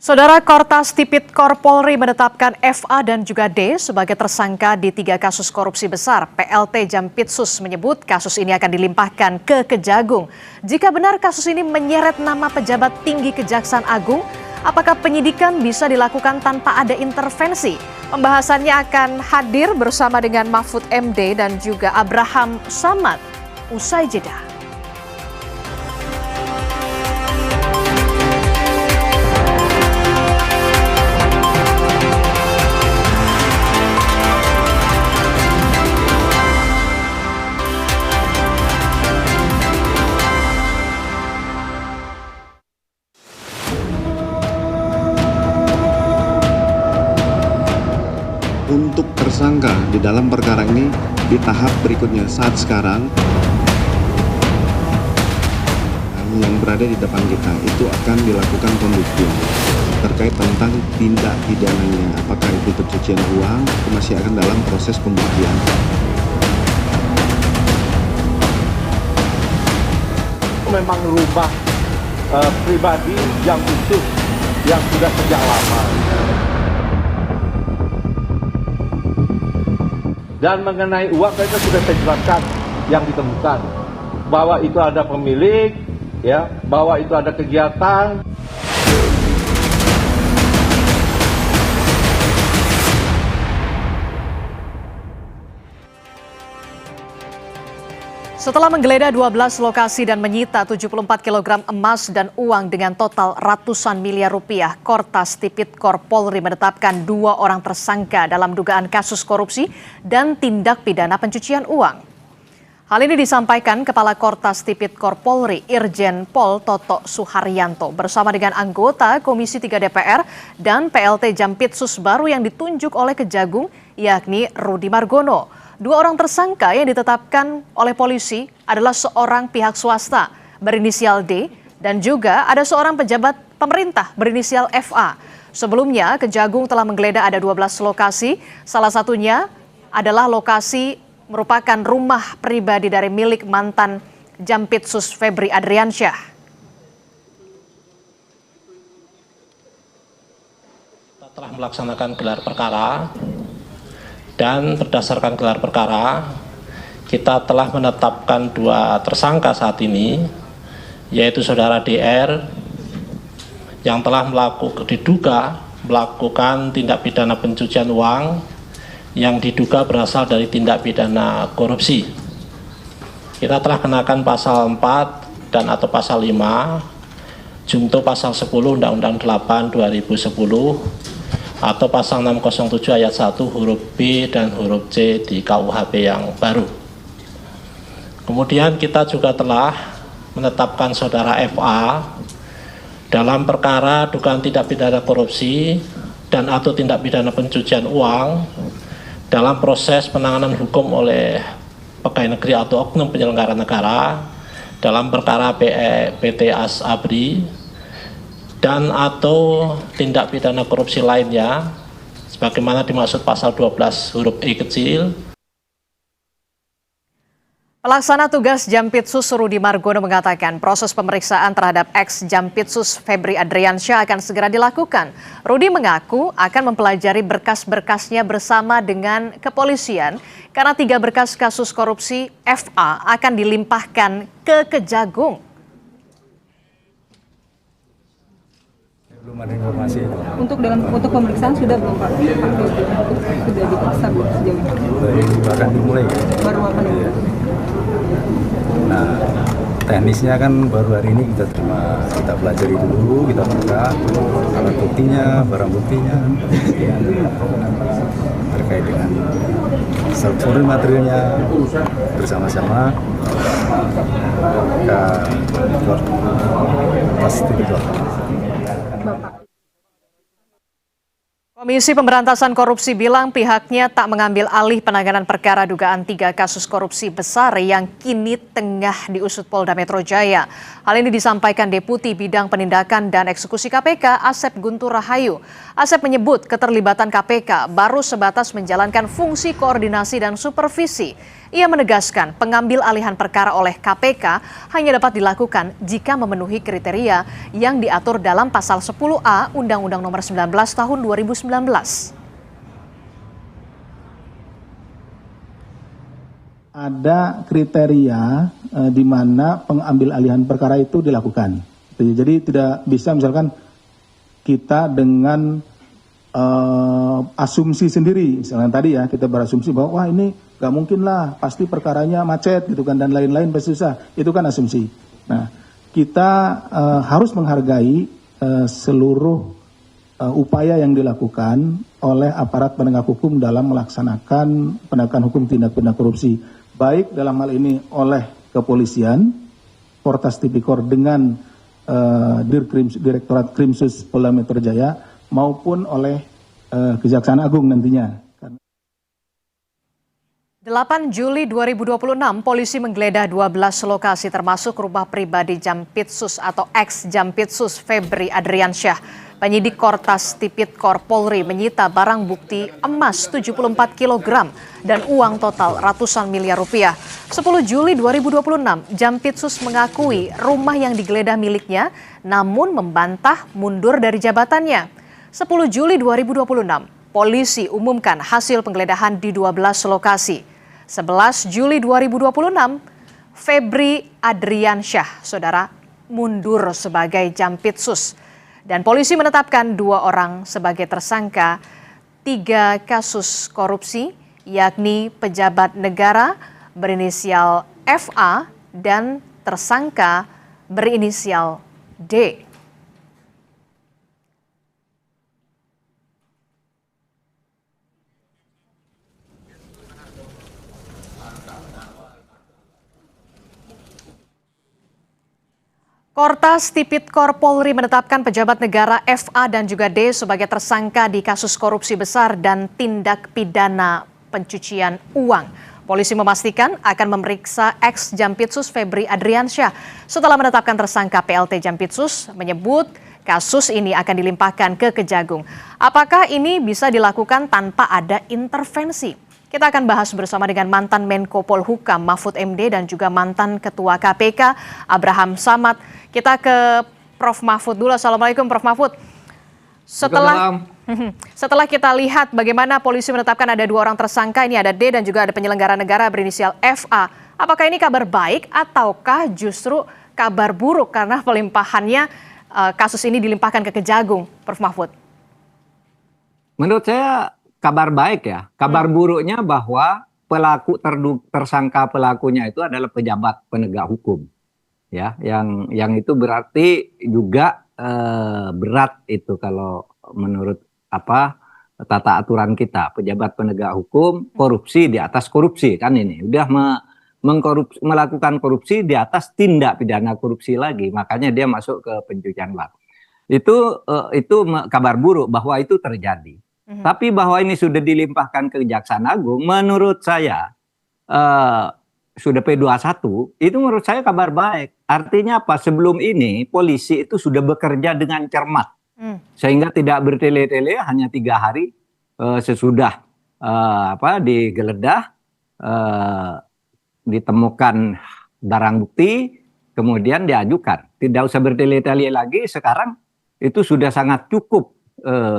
Saudara, Kortas Tipikor Polri menetapkan FA dan juga D sebagai tersangka di 3 kasus korupsi besar. PLT Jampitsus menyebut kasus ini akan dilimpahkan ke Kejagung. Jika benar kasus ini menyeret nama pejabat tinggi Kejaksaan Agung, apakah penyidikan bisa dilakukan tanpa ada intervensi? Pembahasannya akan hadir bersama dengan Mahfud MD dan juga Abraham Samad. Usai jeda. Untuk tersangka di dalam perkara ini di tahap berikutnya saat sekarang yang berada di depan kita itu akan dilakukan pembuktian terkait tentang tindak pidananya, apakah itu pencucian uang, itu masih akan dalam proses pembuktian. Memang rumah pribadi Jampitsus yang sudah sejak lama. Dan mengenai uang itu sudah saya jelaskan yang ditemukan bahwa itu ada pemilik, ya, bahwa itu ada kegiatan. Setelah menggeledah 12 lokasi dan menyita 74 kg emas dan uang dengan total ratusan miliar rupiah, Kortas Tipikor Polri menetapkan 2 orang tersangka dalam dugaan kasus korupsi dan tindak pidana pencucian uang. Hal ini disampaikan Kepala Kortas Tipikor Polri Irjen Pol Toto Suharyanto bersama dengan anggota Komisi 3 DPR dan PLT Jampitsus baru yang ditunjuk oleh Kejagung, yakni Rudi Margono. 2 orang tersangka yang ditetapkan oleh polisi adalah seorang pihak swasta berinisial D dan juga ada seorang pejabat pemerintah berinisial FA. Sebelumnya, Kejagung telah menggeledah ada 12 lokasi, salah satunya adalah lokasi merupakan rumah pribadi dari milik mantan Jampitsus Febri Adriansyah. telah melaksanakan gelar perkara dan berdasarkan gelar perkara kita telah menetapkan 2 tersangka saat ini, yaitu saudara DR yang telah diduga melakukan tindak pidana pencucian uang yang diduga berasal dari tindak pidana korupsi. Kita telah kenakan pasal 4 dan atau pasal 5 junto pasal 10 Undang-Undang 8 2010 atau pasal 607 ayat 1 huruf B dan huruf C di KUHP yang baru. Kemudian kita juga telah menetapkan saudara FA dalam perkara dugaan tindak pidana korupsi dan atau tindak pidana pencucian uang dalam proses penanganan hukum oleh pegawai negeri atau oknum penyelenggara negara dalam perkara PT Asabri dan atau tindak pidana korupsi lainnya sebagaimana dimaksud pasal 12 huruf E kecil. Pelaksana tugas Jampitsus Rudi Margono mengatakan proses pemeriksaan terhadap ex Jampitsus Febri Adriansyah akan segera dilakukan. Rudi mengaku akan mempelajari berkas-berkasnya bersama dengan kepolisian karena 3 berkas kasus korupsi FA akan dilimpahkan ke Kejagung. Belum ada informasi itu. Untuk pemeriksaan sudah belum Pak? Sudah diperiksa belum sejauh ini? Bahkan dimulai. Baru apa nih? Nah, teknisnya kan baru hari ini kita terima, kita pelajari dulu, kita buka alat buktinya, barang buktinya, kemudian terkait dengan struktur materialnya bersama-sama ke pasti Komisi Pemberantasan Korupsi bilang pihaknya tak mengambil alih penanganan perkara dugaan 3 kasus korupsi besar yang kini tengah diusut Polda Metro Jaya. Hal ini disampaikan Deputi Bidang Penindakan dan Eksekusi KPK Asep Guntur Rahayu. Asep menyebut keterlibatan KPK baru sebatas menjalankan fungsi koordinasi dan supervisi. Ia menegaskan pengambil alihan perkara oleh KPK hanya dapat dilakukan jika memenuhi kriteria yang diatur dalam pasal 10A Undang-Undang Nomor 19 Tahun 2019. Ada kriteria di mana pengambil alihan perkara itu dilakukan. Jadi tidak bisa misalkan kita dengan asumsi sendiri, misalnya tadi ya kita berasumsi bahwa wah ini gak mungkin lah, pasti perkaranya macet gitu kan dan lain-lain pasti susah. Itu kan asumsi. Nah, kita harus menghargai seluruh upaya yang dilakukan oleh aparat penegak hukum dalam melaksanakan penegakan hukum tindak pidana korupsi, baik dalam hal ini oleh kepolisian, Portas Tipikor dengan Direktorat Krimsus Polda Metro Jaya maupun oleh Kejaksaan Agung nantinya. 8 Juli 2026, polisi menggeledah 12 lokasi termasuk rumah pribadi Jampitsus atau ex-Jampitsus Febri Adriansyah. Penyidik Kortas Tipikor Polri menyita barang bukti emas 74 kg dan uang total ratusan miliar rupiah. 10 Juli 2026, Jampitsus mengakui rumah yang digeledah miliknya namun membantah mundur dari jabatannya. 10 Juli 2026, polisi umumkan hasil penggeledahan di 12 lokasi. 11 Juli 2026, Febri Adriansyah, saudara, mundur sebagai Jampitsus. Dan polisi menetapkan 2 orang sebagai tersangka 3 kasus korupsi, yakni pejabat negara berinisial FA dan tersangka berinisial D. Kortas Tipikor Polri menetapkan pejabat negara FA dan juga D sebagai tersangka di kasus korupsi besar dan tindak pidana pencucian uang. Polisi memastikan akan memeriksa ex-Jampitsus Febri Adriansyah setelah menetapkan tersangka PLT Jampitsus menyebut kasus ini akan dilimpahkan ke Kejagung. Apakah ini bisa dilakukan tanpa ada intervensi? Kita akan bahas bersama dengan mantan Menko Polhukam Mahfud MD dan juga mantan Ketua KPK Abraham Samad. Kita ke Prof. Mahfud dulu. Assalamualaikum Prof. Mahfud. Setelah kita lihat bagaimana polisi menetapkan ada 2 orang tersangka, ini ada D dan juga ada penyelenggara negara berinisial FA. Apakah ini kabar baik ataukah justru kabar buruk karena pelimpahannya kasus ini dilimpahkan ke Kejagung, Prof. Mahfud? Menurut saya kabar baik ya. Kabar buruknya bahwa tersangka pelakunya itu adalah pejabat penegak hukum. Ya, yang itu berarti juga berat itu kalau menurut tata aturan kita, pejabat penegak hukum, korupsi di atas korupsi, kan ini udah melakukan korupsi di atas tindak pidana korupsi lagi, makanya dia masuk ke pencucian uang. Itu kabar buruk bahwa itu terjadi. Tapi bahwa ini sudah dilimpahkan ke Kejaksaan Agung, menurut saya sudah P21, itu menurut saya kabar baik. Artinya apa? Sebelum ini polisi itu sudah bekerja dengan cermat. Sehingga tidak bertele-tele, hanya 3 hari sesudah digeledah, ditemukan barang bukti, kemudian diajukan. Tidak usah bertele-tele lagi, sekarang itu sudah sangat cukup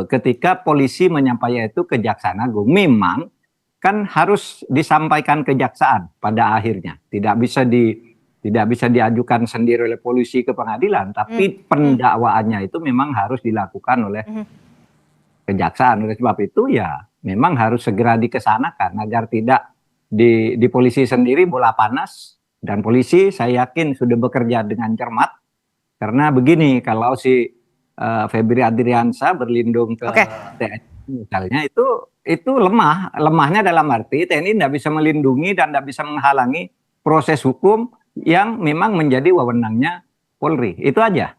ketika polisi menyampaikan itu ke Kejaksaan Agung. Memang kan harus disampaikan kejaksaan pada akhirnya. Tidak bisa diajukan sendiri oleh polisi ke pengadilan, tapi pendakwaannya itu memang harus dilakukan oleh kejaksaan. Oleh sebab itu ya memang harus segera dikesanakan agar tidak di polisi sendiri bola panas, dan polisi saya yakin sudah bekerja dengan cermat. Karena begini, kalau si Febri Adriansyah berlindung ke TNI misalnya, itu lemahnya dalam arti TNI tidak bisa melindungi dan tidak bisa menghalangi proses hukum yang memang menjadi wewenangnya Polri. Itu aja.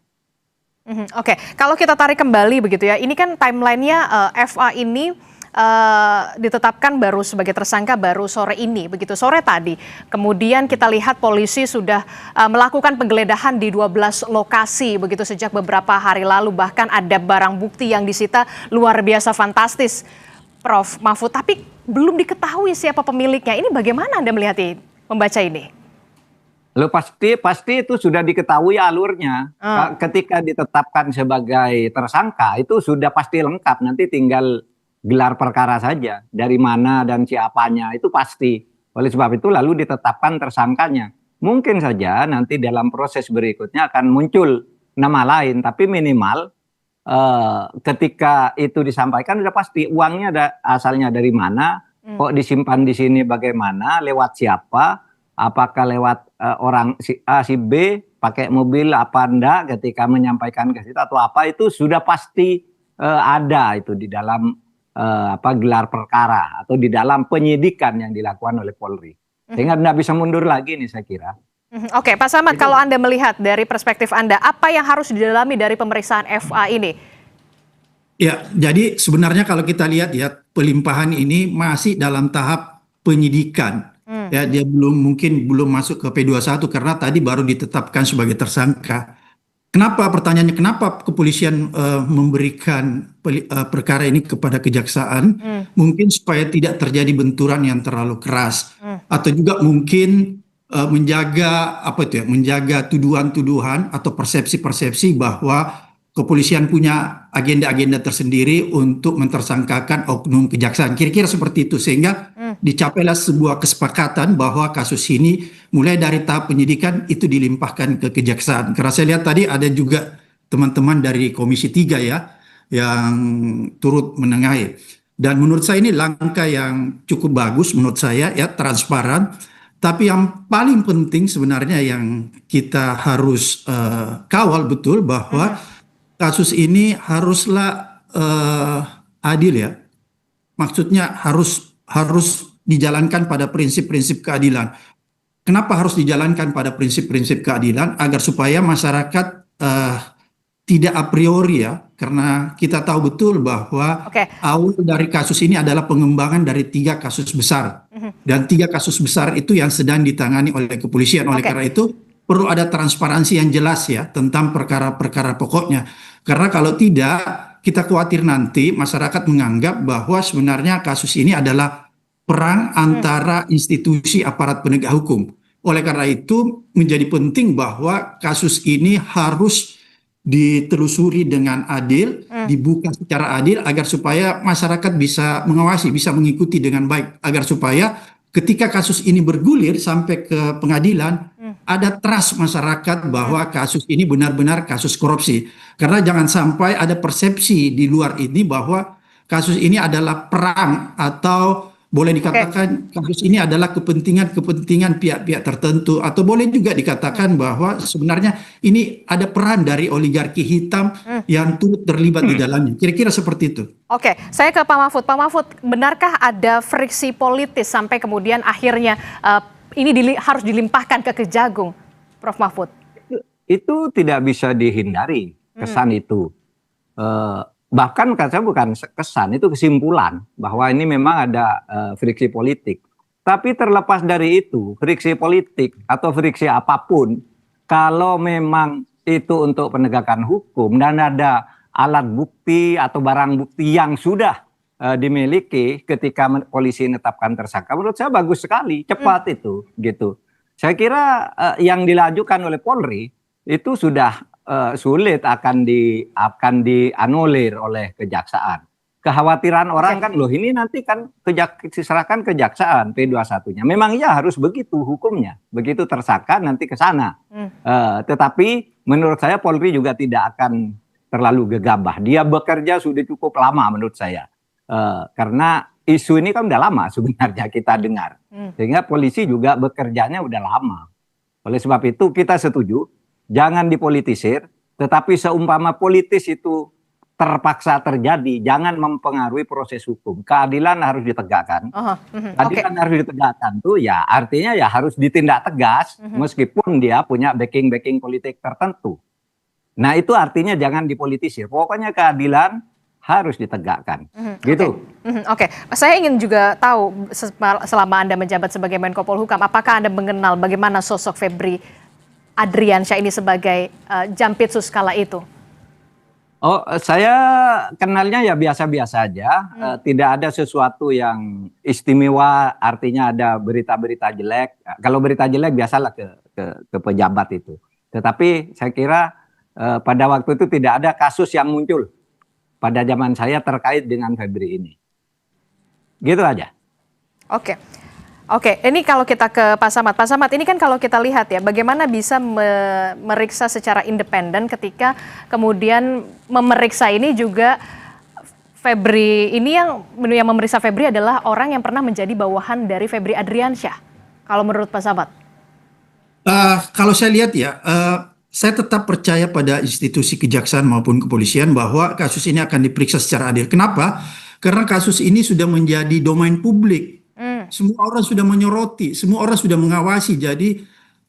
Oke, kalau kita tarik kembali begitu ya, ini kan timelinenya FA ini ditetapkan baru sebagai tersangka baru sore ini, begitu sore tadi. Kemudian kita lihat polisi sudah melakukan penggeledahan di 12 lokasi begitu sejak beberapa hari lalu, bahkan ada barang bukti yang disita luar biasa fantastis, Prof. Mahfud. Tapi belum diketahui siapa pemiliknya. Ini bagaimana Anda melihat ini, membaca ini? Lo pasti itu sudah diketahui alurnya. Ketika ditetapkan sebagai tersangka itu sudah pasti lengkap. Nanti tinggal gelar perkara saja, dari mana dan siapanya itu pasti. Oleh sebab itu lalu ditetapkan tersangkanya. Mungkin saja nanti dalam proses berikutnya akan muncul nama lain, tapi minimal ketika itu disampaikan sudah pasti uangnya asalnya dari mana, kok disimpan di sini bagaimana, lewat siapa, apakah lewat orang si A si B, pakai mobil apa enggak ketika menyampaikan ke situ atau apa, itu sudah pasti ada itu di dalam gelar perkara atau di dalam penyidikan yang dilakukan oleh Polri. Sehingga tidak bisa mundur lagi nih saya kira. Oke, Pak Samad, kalau Anda melihat dari perspektif Anda, apa yang harus didalami dari pemeriksaan FA ini? Ya, jadi sebenarnya kalau kita lihat ya, pelimpahan ini masih dalam tahap penyidikan. Ya, dia mungkin belum masuk ke P21 karena tadi baru ditetapkan sebagai tersangka. Kenapa pertanyaannya, kenapa kepolisian memberikan perkara ini kepada kejaksaan? Mungkin supaya tidak terjadi benturan yang terlalu keras, atau juga mungkin menjaga menjaga tuduhan-tuduhan atau persepsi-persepsi bahwa kepolisian punya agenda-agenda tersendiri untuk mentersangkakan oknum kejaksaan. Kira-kira seperti itu, sehingga dicapailah sebuah kesepakatan bahwa kasus ini mulai dari tahap penyidikan itu dilimpahkan ke kejaksaan. Karena saya lihat tadi ada juga teman-teman dari Komisi 3 ya yang turut menengahi. Dan menurut saya ini langkah yang cukup bagus menurut saya ya, transparan. Tapi yang paling penting sebenarnya yang kita harus kawal betul bahwa kasus ini haruslah adil ya. Maksudnya harus dijalankan pada prinsip-prinsip keadilan. Kenapa harus dijalankan pada prinsip-prinsip keadilan? Agar supaya masyarakat tidak a priori ya. Karena kita tahu betul bahwa awal dari kasus ini adalah pengembangan dari 3 kasus besar. Dan 3 kasus besar itu yang sedang ditangani oleh kepolisian. Oleh karena itu perlu ada transparansi yang jelas ya tentang perkara-perkara pokoknya. Karena kalau tidak, kita khawatir nanti masyarakat menganggap bahwa sebenarnya kasus ini adalah perang antara institusi aparat penegak hukum. Oleh karena itu menjadi penting bahwa kasus ini harus ditelusuri dengan adil, dibuka secara adil agar supaya masyarakat bisa mengawasi, bisa mengikuti dengan baik, agar supaya ketika kasus ini bergulir sampai ke pengadilan, ada trust masyarakat bahwa kasus ini benar-benar kasus korupsi. Karena jangan sampai ada persepsi di luar ini bahwa kasus ini adalah perang atau boleh dikatakan kasus ini adalah kepentingan pihak-pihak tertentu, atau boleh juga dikatakan bahwa sebenarnya ini ada peran dari oligarki hitam yang turut terlibat di dalamnya. Kira-kira seperti itu. Oke, saya ke Pak Mahfud. Pak Mahfud, benarkah ada friksi politis sampai kemudian akhirnya ini harus dilimpahkan ke Kejagung, Prof. Mahfud? Itu tidak bisa dihindari kesan itu. Bahkan saya bukan kesan, itu kesimpulan bahwa ini memang ada friksi politik. Tapi terlepas dari itu, friksi politik atau friksi apapun, kalau memang itu untuk penegakan hukum dan ada alat bukti atau barang bukti yang sudah dimiliki ketika polisi menetapkan tersangka, menurut saya bagus sekali, cepat itu, gitu. Saya kira yang dilajukan oleh Polri itu sudah sulit akan dianulir oleh kejaksaan. Kekhawatiran orang kan, loh ini nanti kan diserahkan kejaksaan P21-nya. Memang iya harus begitu hukumnya, begitu tersangka nanti ke sana. Tetapi menurut saya Polri juga tidak akan terlalu gegabah. Dia bekerja sudah cukup lama menurut saya. Karena isu ini kan udah lama sebenarnya kita dengar. Sehingga polisi juga bekerjanya udah lama. Oleh sebab itu kita setuju, jangan dipolitisir, tetapi seumpama politis itu terpaksa terjadi, jangan mempengaruhi proses hukum. Keadilan harus ditegakkan. Keadilan harus ditegakkan tuh ya artinya ya harus ditindak tegas meskipun dia punya backing politik tertentu. Nah itu artinya jangan dipolitisir. Pokoknya keadilan harus ditegakkan. Gitu. Oke. Saya ingin juga tahu selama Anda menjabat sebagai Menko Polhukam, apakah Anda mengenal bagaimana sosok Febri Adriansyah ini sebagai Jampitsus kala itu? Oh, saya kenalnya ya biasa-biasa aja. Tidak ada sesuatu yang istimewa, artinya ada berita-berita jelek. Kalau berita jelek biasalah ke pejabat itu. Tetapi saya kira pada waktu itu tidak ada kasus yang muncul pada zaman saya terkait dengan Febri ini. Gitu aja. Oke, ini kalau kita ke Pak Samad. Pak Samad, ini kan kalau kita lihat ya, bagaimana bisa memeriksa secara independen ketika kemudian memeriksa ini juga Febri, ini yang memeriksa Febri adalah orang yang pernah menjadi bawahan dari Febri Adriansyah. Kalau menurut Pak Samad? Kalau saya lihat ya, saya tetap percaya pada institusi kejaksaan maupun kepolisian bahwa kasus ini akan diperiksa secara adil. Kenapa? Karena kasus ini sudah menjadi domain publik. Semua orang sudah menyoroti, semua orang sudah mengawasi. Jadi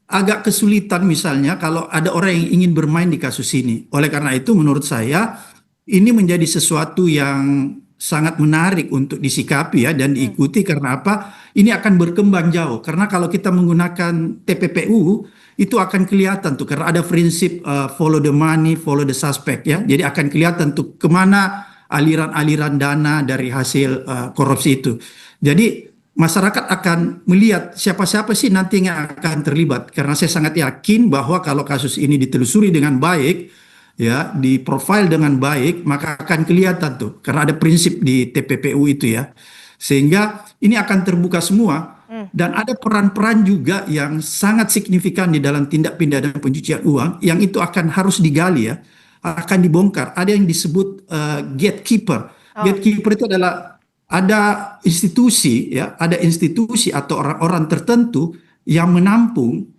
agak kesulitan misalnya kalau ada orang yang ingin bermain di kasus ini. Oleh karena itu menurut saya ini menjadi sesuatu yang sangat menarik untuk disikapi ya dan diikuti. Karena apa? Ini akan berkembang jauh. Karena kalau kita menggunakan TPPU itu akan kelihatan tuh, karena ada prinsip follow the money, follow the suspect ya. Jadi akan kelihatan tuh kemana aliran-aliran dana dari hasil korupsi itu. Jadi masyarakat akan melihat siapa-siapa sih nanti yang akan terlibat. Karena saya sangat yakin bahwa kalau kasus ini ditelusuri dengan baik, ya, diprofil dengan baik, maka akan kelihatan tuh. Karena ada prinsip di TPPU itu ya. Sehingga ini akan terbuka semua. Dan ada peran-peran juga yang sangat signifikan di dalam tindak pidana pencucian uang, yang itu akan harus digali ya, akan dibongkar. Ada yang disebut gatekeeper. Gatekeeper itu adalah ada institusi ya, ada institusi atau orang-orang tertentu yang menampung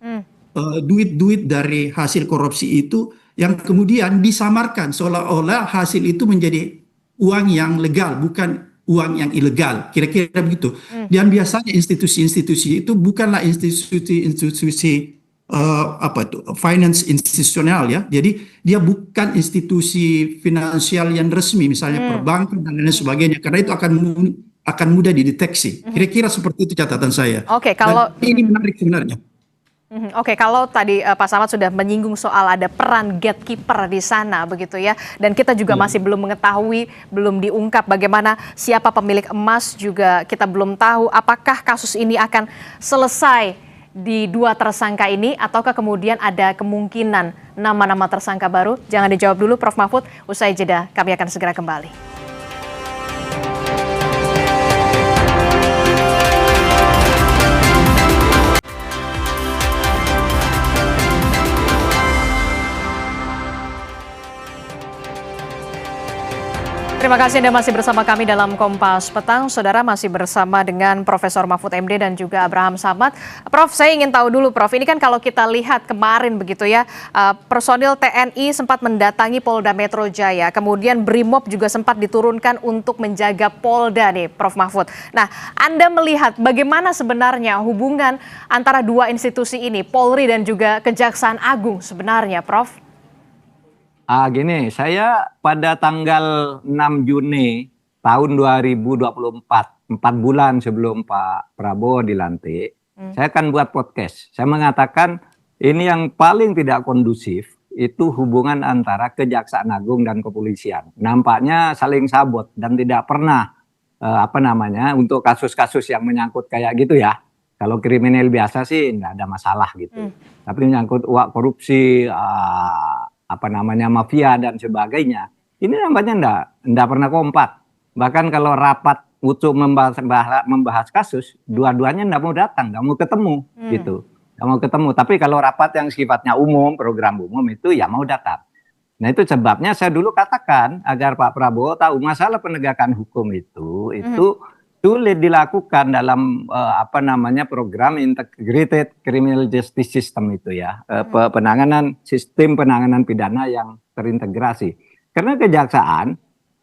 duit-duit dari hasil korupsi itu yang kemudian disamarkan seolah-olah hasil itu menjadi uang yang legal, bukan uang yang ilegal, kira-kira begitu. Dan biasanya institusi-institusi itu bukanlah institusi finance institusional ya. Jadi dia bukan institusi finansial yang resmi, misalnya perbankan dan lain sebagainya. Karena itu akan mudah dideteksi. Kira-kira seperti itu catatan saya. Kalau dan ini menarik sebenarnya. Kalau tadi Pak Samad sudah menyinggung soal ada peran gatekeeper di sana begitu ya, dan kita juga masih belum mengetahui, belum diungkap bagaimana siapa pemilik emas juga kita belum tahu. Apakah kasus ini akan selesai di dua tersangka ini, ataukah kemudian ada kemungkinan nama-nama tersangka baru? Jangan dijawab dulu Prof. Mahfud, usai jeda kami akan segera kembali. Terima kasih Anda masih bersama kami dalam Kompas Petang. Saudara masih bersama dengan Profesor Mahfud MD dan juga Abraham Samad. Prof, saya ingin tahu dulu Prof, ini kan kalau kita lihat kemarin begitu ya, personil TNI sempat mendatangi Polda Metro Jaya, kemudian Brimob juga sempat diturunkan untuk menjaga Polda nih Prof Mahfud. Nah, Anda melihat bagaimana sebenarnya hubungan antara dua institusi ini, Polri dan juga Kejaksaan Agung sebenarnya Prof? Gini, saya pada tanggal 6 Juni tahun 2024, 4 bulan sebelum Pak Prabowo dilantik, saya akan buat podcast. Saya mengatakan ini yang paling tidak kondusif itu hubungan antara Kejaksaan Agung dan Kepolisian. Nampaknya saling sabot dan tidak pernah untuk kasus-kasus yang menyangkut kayak gitu ya. Kalau kriminal biasa sih nggak ada masalah gitu. Tapi menyangkut uang korupsi, mafia dan sebagainya, ini nampaknya enggak pernah kompak. Bahkan kalau rapat untuk membahas kasus, dua-duanya enggak mau datang, enggak mau ketemu gitu. Enggak mau ketemu. Tapi kalau rapat yang sifatnya umum, program umum itu ya mau datang. Nah, itu sebabnya saya dulu katakan agar Pak Prabowo tahu masalah penegakan hukum itu sulit dilakukan dalam program Integrated Criminal Justice System itu ya, sistem penanganan pidana yang terintegrasi. Karena kejaksaan,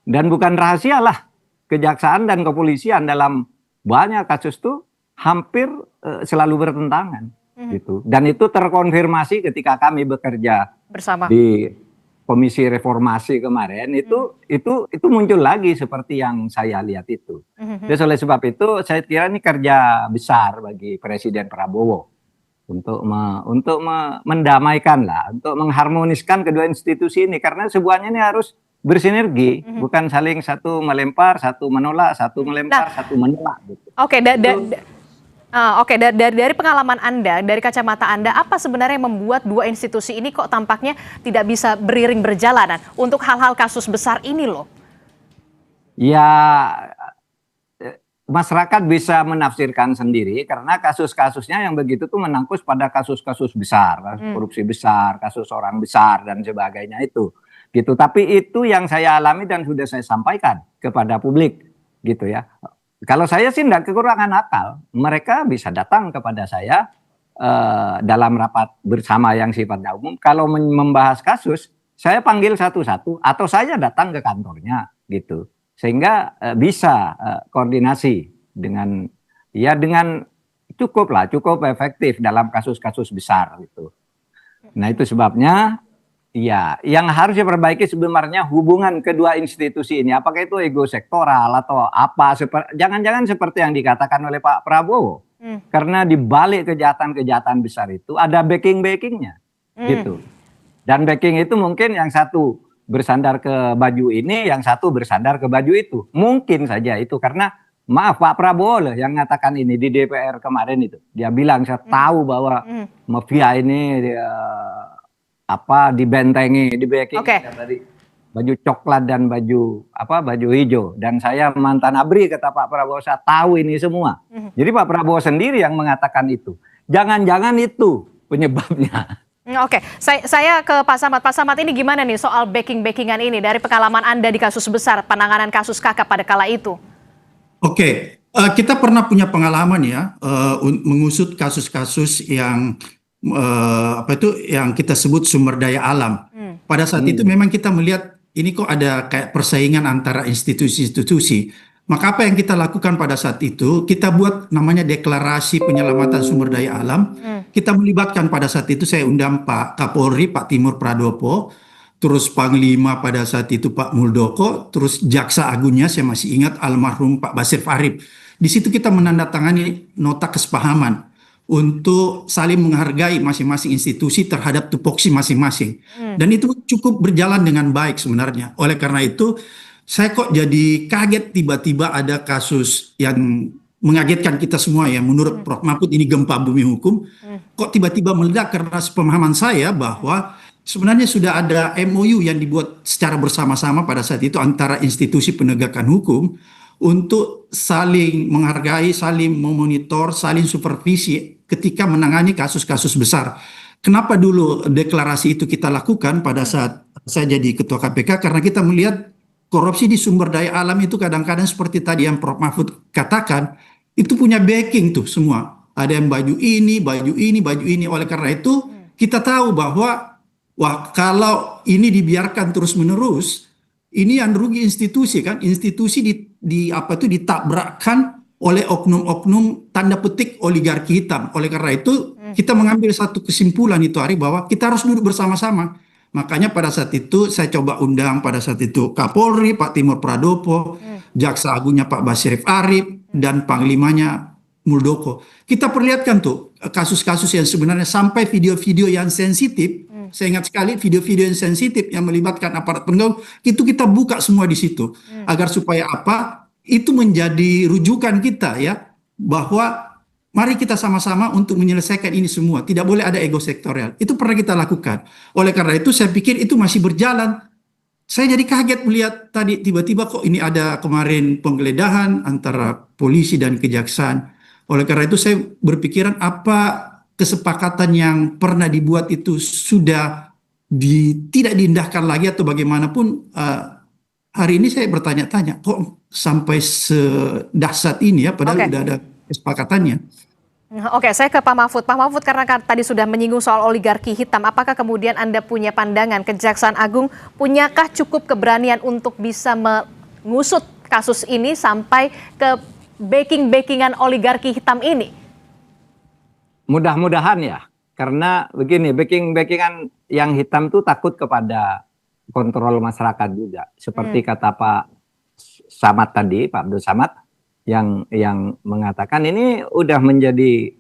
dan bukan rahasia lah, kejaksaan dan kepolisian dalam banyak kasus tuh hampir selalu bertentangan gitu. Dan itu terkonfirmasi ketika kami bekerja bersama di Komisi Reformasi kemarin, itu muncul lagi seperti yang saya lihat itu. Jadi oleh sebab itu saya kira ini kerja besar bagi Presiden Prabowo untuk mendamaikan lah, untuk mengharmoniskan kedua institusi ini, karena semuanya ini harus bersinergi, bukan saling satu melempar, satu menolak, satu melempar, satu menolak. Gitu. Oke, dari pengalaman Anda, dari kacamata Anda, apa sebenarnya yang membuat dua institusi ini kok tampaknya tidak bisa beriring berjalanan untuk hal-hal kasus besar ini loh? Ya, masyarakat bisa menafsirkan sendiri karena kasus-kasusnya yang begitu tuh menangkus pada kasus-kasus besar, korupsi besar, kasus orang besar dan sebagainya itu. Gitu. Tapi itu yang saya alami dan sudah saya sampaikan kepada publik, gitu ya. Kalau saya sih tidak kekurangan akal, mereka bisa datang kepada saya dalam rapat bersama yang sifatnya umum. Kalau membahas kasus, saya panggil satu-satu atau saya datang ke kantornya gitu, sehingga bisa koordinasi dengan cukup efektif dalam kasus-kasus besar gitu. Nah itu sebabnya. Ya, yang harus diperbaiki sebenarnya hubungan kedua institusi ini. Apakah itu ego sektoral atau apa? Jangan-jangan seperti yang dikatakan oleh Pak Prabowo. Karena di balik kejahatan-kejahatan besar itu ada backing-backingnya, gitu. Dan backing itu mungkin yang satu bersandar ke baju ini, yang satu bersandar ke baju itu. Mungkin saja itu karena maaf Pak Prabowo loh yang mengatakan ini di DPR kemarin itu. Dia bilang saya tahu bahwa mafia ini dibentengi, di backing tadi baju coklat dan baju hijau, dan saya mantan ABRI kata Pak Prabowo, saya tahu ini semua. Jadi Pak Prabowo sendiri yang mengatakan itu. Jangan-jangan itu penyebabnya. Oke, saya ke Pak Samad. Pak Samad, ini gimana nih soal backing-backingan ini dari pengalaman Anda di kasus besar, penanganan kasus KK pada kala itu? Oke, kita pernah punya pengalaman ya mengusut kasus-kasus yang yang kita sebut sumber daya alam. Pada saat itu memang kita melihat ini kok ada kayak persaingan antara institusi-institusi. Maka apa yang kita lakukan pada saat itu, kita buat namanya deklarasi penyelamatan sumber daya alam. Kita melibatkan pada saat itu, saya undang Pak Kapolri, Pak Timur Pradopo, terus Panglima pada saat itu Pak Muldoko, terus Jaksa Agungnya saya masih ingat almarhum Pak Basir Farid. Di situ kita menandatangani nota kesepahaman untuk saling menghargai masing-masing institusi terhadap tupoksi masing-masing. Dan itu cukup berjalan dengan baik sebenarnya. Oleh karena itu, saya kok jadi kaget tiba-tiba ada kasus yang mengagetkan kita semua ya. Menurut Prof. Mahfud ini gempa bumi hukum. Kok tiba-tiba meledak? Karena sepemahaman saya bahwa sebenarnya sudah ada MOU yang dibuat secara bersama-sama pada saat itu antara institusi penegakan hukum untuk saling menghargai, saling memonitor, saling supervisi ketika menangani kasus-kasus besar. Kenapa dulu deklarasi itu kita lakukan pada saat saya jadi ketua KPK? Karena kita melihat korupsi di sumber daya alam itu kadang-kadang seperti tadi yang Prof. Mahfud katakan, itu punya backing tuh semua. Ada yang baju ini, baju ini, baju ini. Oleh karena itu kita tahu bahwa kalau ini dibiarkan terus-menerus, ini yang rugi institusi kan? Institusi ditabrakkan oleh oknum-oknum tanda petik oligarki hitam. Oleh karena itu kita mengambil satu kesimpulan itu Ari, bahwa kita harus duduk bersama-sama. Makanya pada saat itu saya coba undang pada saat itu Kapolri Pak Timur Pradopo, Jaksa Agungnya Pak Basirif Arif, dan Panglimanya Muldoko. Kita perlihatkan tuh kasus-kasus yang sebenarnya sampai video-video yang sensitif. Saya ingat sekali video-video yang sensitif yang melibatkan aparat penegak itu kita buka semua di situ agar supaya apa? Itu menjadi rujukan kita ya, bahwa mari kita sama-sama untuk menyelesaikan ini semua. Tidak boleh ada ego sektorial. Itu pernah kita lakukan. Oleh karena itu saya pikir itu masih berjalan. Saya jadi kaget melihat tadi tiba-tiba kok ini ada kemarin penggeledahan antara polisi dan kejaksaan. Oleh karena itu saya berpikiran apa kesepakatan yang pernah dibuat itu sudah tidak diindahkan lagi atau bagaimanapun. Hari ini saya bertanya-tanya kok sampai sedahsyat ini ya, padahal sudah ada kesepakatannya. Oke, saya ke Pak Mahfud. Pak Mahfud, karena tadi sudah menyinggung soal oligarki hitam, apakah kemudian Anda punya pandangan Kejaksaan Agung punyakah cukup keberanian untuk bisa mengusut kasus ini sampai ke backing-backingan oligarki hitam ini? Mudah-mudahan ya, karena begini, backing-backingan yang hitam tuh takut kepada kontrol masyarakat juga. Seperti kata Pak Samad tadi, Pak Abdul Samad, yang mengatakan ini udah menjadi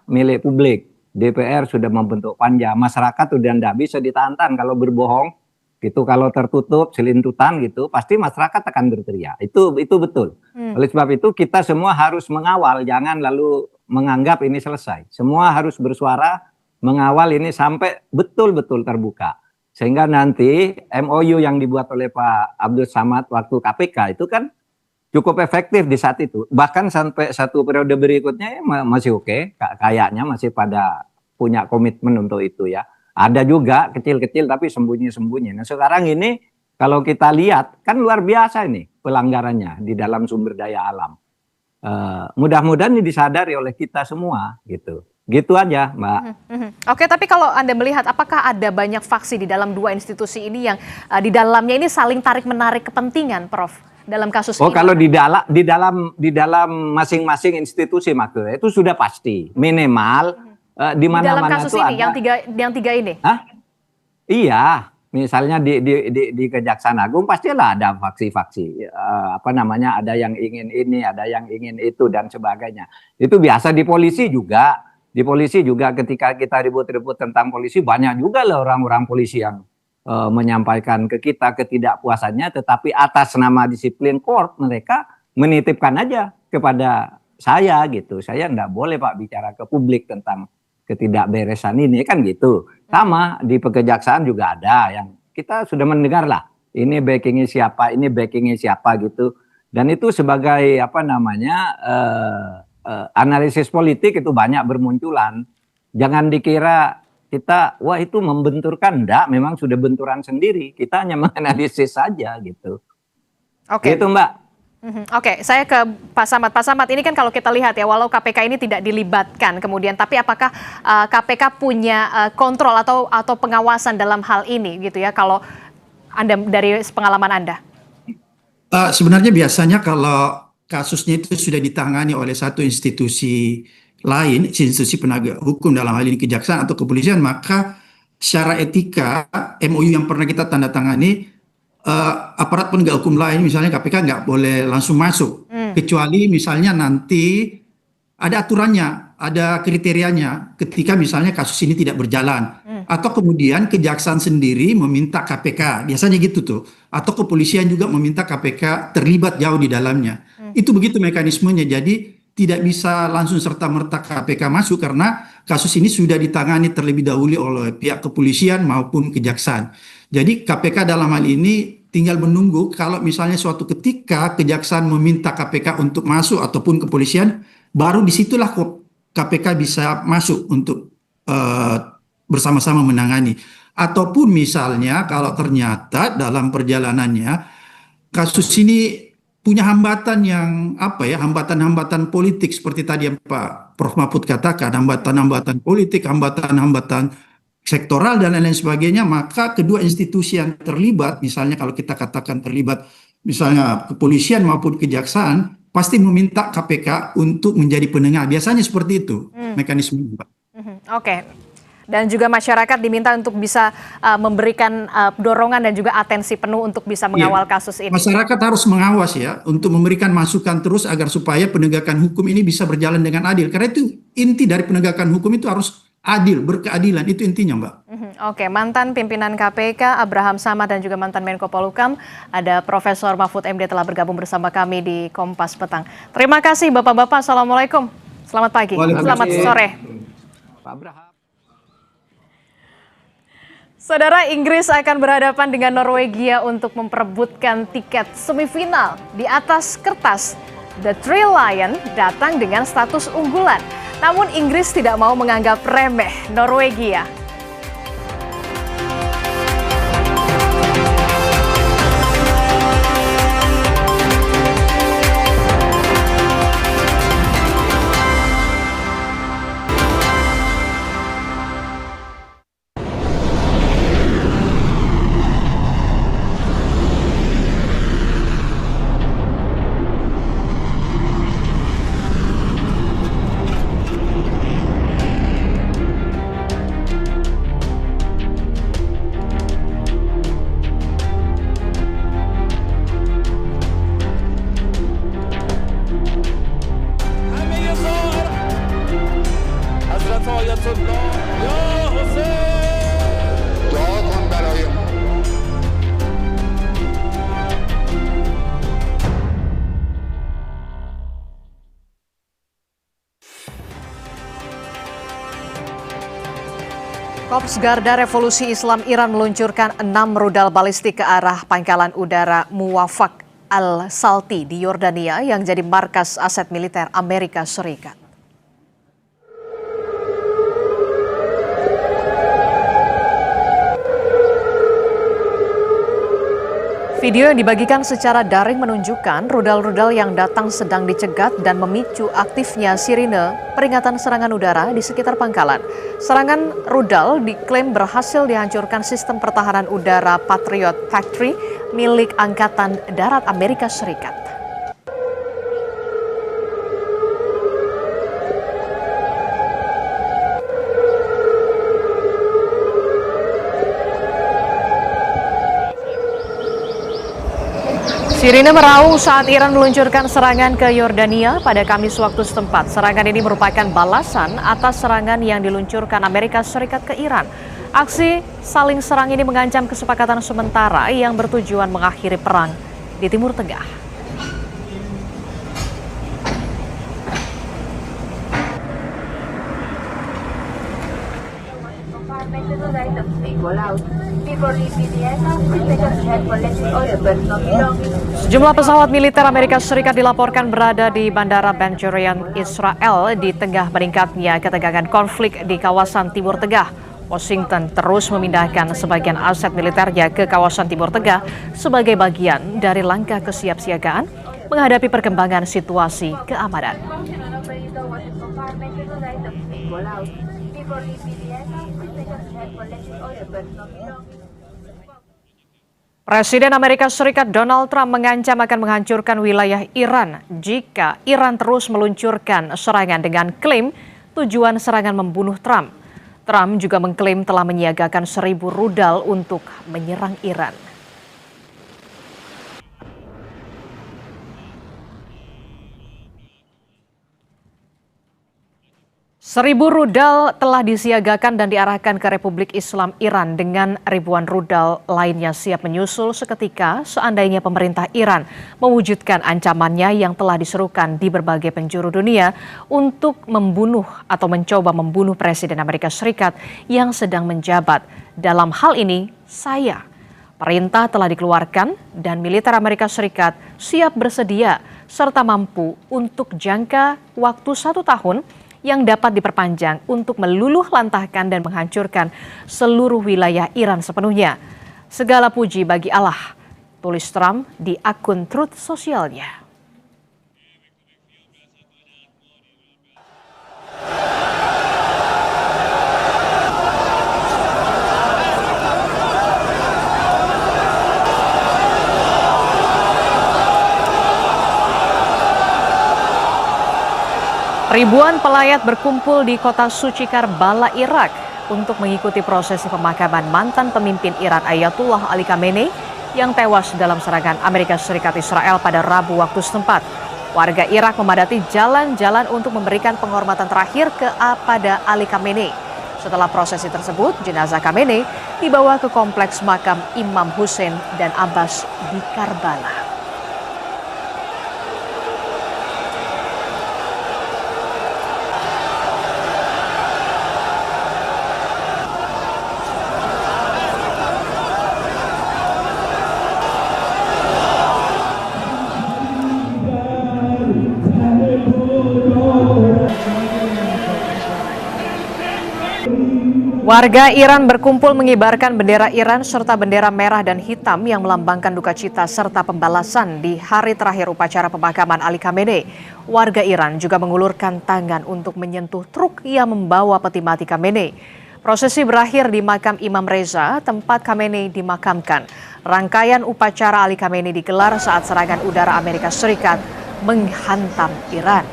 milik publik. DPR sudah membentuk panja, masyarakat udah nggak bisa ditahan kalau berbohong gitu, kalau tertutup selintutan gitu, pasti masyarakat akan berteriak. Itu betul. Oleh sebab itu kita semua harus mengawal, jangan lalu menganggap ini selesai. Semua harus bersuara mengawal ini sampai betul-betul terbuka. Sehingga nanti MOU yang dibuat oleh Pak Abdul Samad waktu KPK itu kan cukup efektif di saat itu. Bahkan sampai satu periode berikutnya masih oke, kayaknya masih pada punya komitmen untuk itu ya. Ada juga kecil-kecil tapi sembunyi-sembunyi. Nah sekarang ini kalau kita lihat kan luar biasa ini pelanggarannya di dalam sumber daya alam. Mudah-mudahan ini disadari oleh kita semua gitu. Gitu aja, Mbak. Oke, tapi kalau Anda melihat apakah ada banyak faksi di dalam dua institusi ini yang di dalamnya ini saling tarik-menarik kepentingan, Prof, dalam kasus ini? Kalau di dalam masing-masing institusi maka itu sudah pasti minimal di mana-mana dalam kasus itu ini ada, yang tiga ini. Hah? Iya, misalnya di Kejaksaan Agung pastilah ada faksi-faksi, ada yang ingin ini, ada yang ingin itu dan sebagainya. Itu biasa di polisi juga. Di polisi juga ketika kita ribut-ribut tentang polisi, banyak juga loh orang-orang polisi yang menyampaikan ke kita ketidakpuasannya, tetapi atas nama disiplin korps mereka menitipkan aja kepada saya gitu. Saya enggak boleh Pak bicara ke publik tentang ketidakberesan ini kan gitu. Sama di Kejaksaan juga ada yang kita sudah mendengar lah. Ini backingnya siapa gitu. Dan itu sebagai analisis politik itu banyak bermunculan. Jangan dikira kita, wah itu membenturkan. Enggak, memang sudah benturan sendiri. Kita hanya menganalisis saja gitu. Oke. Gitu Mbak. Oke, saya ke Pak Samad. Pak Samad, ini kan kalau kita lihat ya, walau KPK ini tidak dilibatkan kemudian, tapi apakah KPK punya kontrol atau pengawasan dalam hal ini gitu ya, kalau Anda dari pengalaman Anda? Sebenarnya biasanya kalau kasusnya itu sudah ditangani oleh satu institusi lain, institusi penegak hukum dalam hal ini kejaksaan atau kepolisian, maka secara etika MOU yang pernah kita tanda tangani, aparat penegak hukum lain misalnya KPK nggak boleh langsung masuk, kecuali misalnya nanti ada aturannya, ada kriterianya ketika misalnya kasus ini tidak berjalan, atau kemudian kejaksaan sendiri meminta KPK, biasanya gitu tuh, atau kepolisian juga meminta KPK terlibat jauh di dalamnya. Itu begitu mekanismenya. Jadi tidak bisa langsung serta-merta KPK masuk karena kasus ini sudah ditangani terlebih dahulu oleh pihak kepolisian maupun kejaksaan. Jadi KPK dalam hal ini tinggal menunggu kalau misalnya suatu ketika kejaksaan meminta KPK untuk masuk ataupun kepolisian, baru disitulah KPK bisa masuk untuk bersama-sama menangani. Ataupun misalnya kalau ternyata dalam perjalanannya kasus ini punya hambatan yang hambatan-hambatan politik seperti tadi yang Pak Prof Mahfud katakan, hambatan-hambatan politik, hambatan-hambatan sektoral dan lain-lain sebagainya, maka kedua institusi yang terlibat, misalnya kalau kita katakan terlibat misalnya kepolisian maupun kejaksaan, pasti meminta KPK untuk menjadi penengah. Biasanya seperti itu mekanisme, Pak. Oke. Dan juga masyarakat diminta untuk bisa memberikan dorongan dan juga atensi penuh untuk bisa mengawal kasus ini. Masyarakat harus mengawas ya, untuk memberikan masukan terus agar supaya penegakan hukum ini bisa berjalan dengan adil. Karena itu inti dari penegakan hukum itu harus adil, berkeadilan, itu intinya, Mbak. Oke, mantan pimpinan KPK Abraham Samad dan juga mantan Menko Polhukam ada Profesor Mahfud MD telah bergabung bersama kami di Kompas Petang. Terima kasih Bapak-Bapak, Assalamualaikum. Selamat pagi, selamat sore. Pak Abraham. Saudara, Inggris akan berhadapan dengan Norwegia untuk memperebutkan tiket semifinal. Di atas kertas, The Three Lions datang dengan status unggulan. Namun Inggris tidak mau menganggap remeh Norwegia. Korps Garda Revolusi Islam Iran meluncurkan 6 rudal balistik ke arah pangkalan udara Muwafaq al-Salti di Yordania yang jadi markas aset militer Amerika Serikat. Video yang dibagikan secara daring menunjukkan rudal-rudal yang datang sedang dicegat dan memicu aktifnya sirine peringatan serangan udara di sekitar pangkalan. Serangan rudal diklaim berhasil dihancurkan sistem pertahanan udara Patriot Factory milik Angkatan Darat Amerika Serikat. Sirine meraung saat Iran meluncurkan serangan ke Yordania pada Kamis waktu setempat. Serangan ini merupakan balasan atas serangan yang diluncurkan Amerika Serikat ke Iran. Aksi saling serang ini mengancam kesepakatan sementara yang bertujuan mengakhiri perang di Timur Tengah. Sejumlah pesawat militer Amerika Serikat dilaporkan berada di Bandara Ben Gurion, Israel di tengah meningkatnya ketegangan konflik di kawasan Timur Tengah. Washington terus memindahkan sebagian aset militernya ke kawasan Timur Tengah sebagai bagian dari langkah kesiapsiagaan menghadapi perkembangan situasi keamanan. Presiden Amerika Serikat Donald Trump mengancam akan menghancurkan wilayah Iran jika Iran terus meluncurkan serangan dengan klaim tujuan serangan membunuh Trump. Trump juga mengklaim telah menyiagakan 1.000 rudal untuk menyerang Iran. 1.000 rudal telah disiagakan dan diarahkan ke Republik Islam Iran dengan ribuan rudal lainnya siap menyusul seketika seandainya pemerintah Iran mewujudkan ancamannya yang telah diserukan di berbagai penjuru dunia untuk membunuh atau mencoba membunuh Presiden Amerika Serikat yang sedang menjabat. Dalam hal ini, perintah telah dikeluarkan dan militer Amerika Serikat siap bersedia serta mampu untuk jangka waktu 1 tahun yang dapat diperpanjang untuk meluluh lantahkan dan menghancurkan seluruh wilayah Iran sepenuhnya. Segala puji bagi Allah, tulis Trump di akun Truth sosialnya. Ribuan pelayat berkumpul di kota suci Karbala, Irak untuk mengikuti prosesi pemakaman mantan pemimpin Iran Ayatullah Ali Khamenei yang tewas dalam serangan Amerika Serikat Israel pada Rabu waktu setempat. Warga Irak memadati jalan-jalan untuk memberikan penghormatan terakhir kepada Ali Khamenei. Setelah prosesi tersebut, jenazah Khamenei dibawa ke kompleks makam Imam Hussein dan Abbas di Karbala. Warga Iran berkumpul mengibarkan bendera Iran serta bendera merah dan hitam yang melambangkan duka cita serta pembalasan di hari terakhir upacara pemakaman Ali Khamenei. Warga Iran juga mengulurkan tangan untuk menyentuh truk yang membawa peti mati Khamenei. Prosesi berakhir di makam Imam Reza, tempat Khamenei dimakamkan. Rangkaian upacara Ali Khamenei digelar saat serangan udara Amerika Serikat menghantam Iran.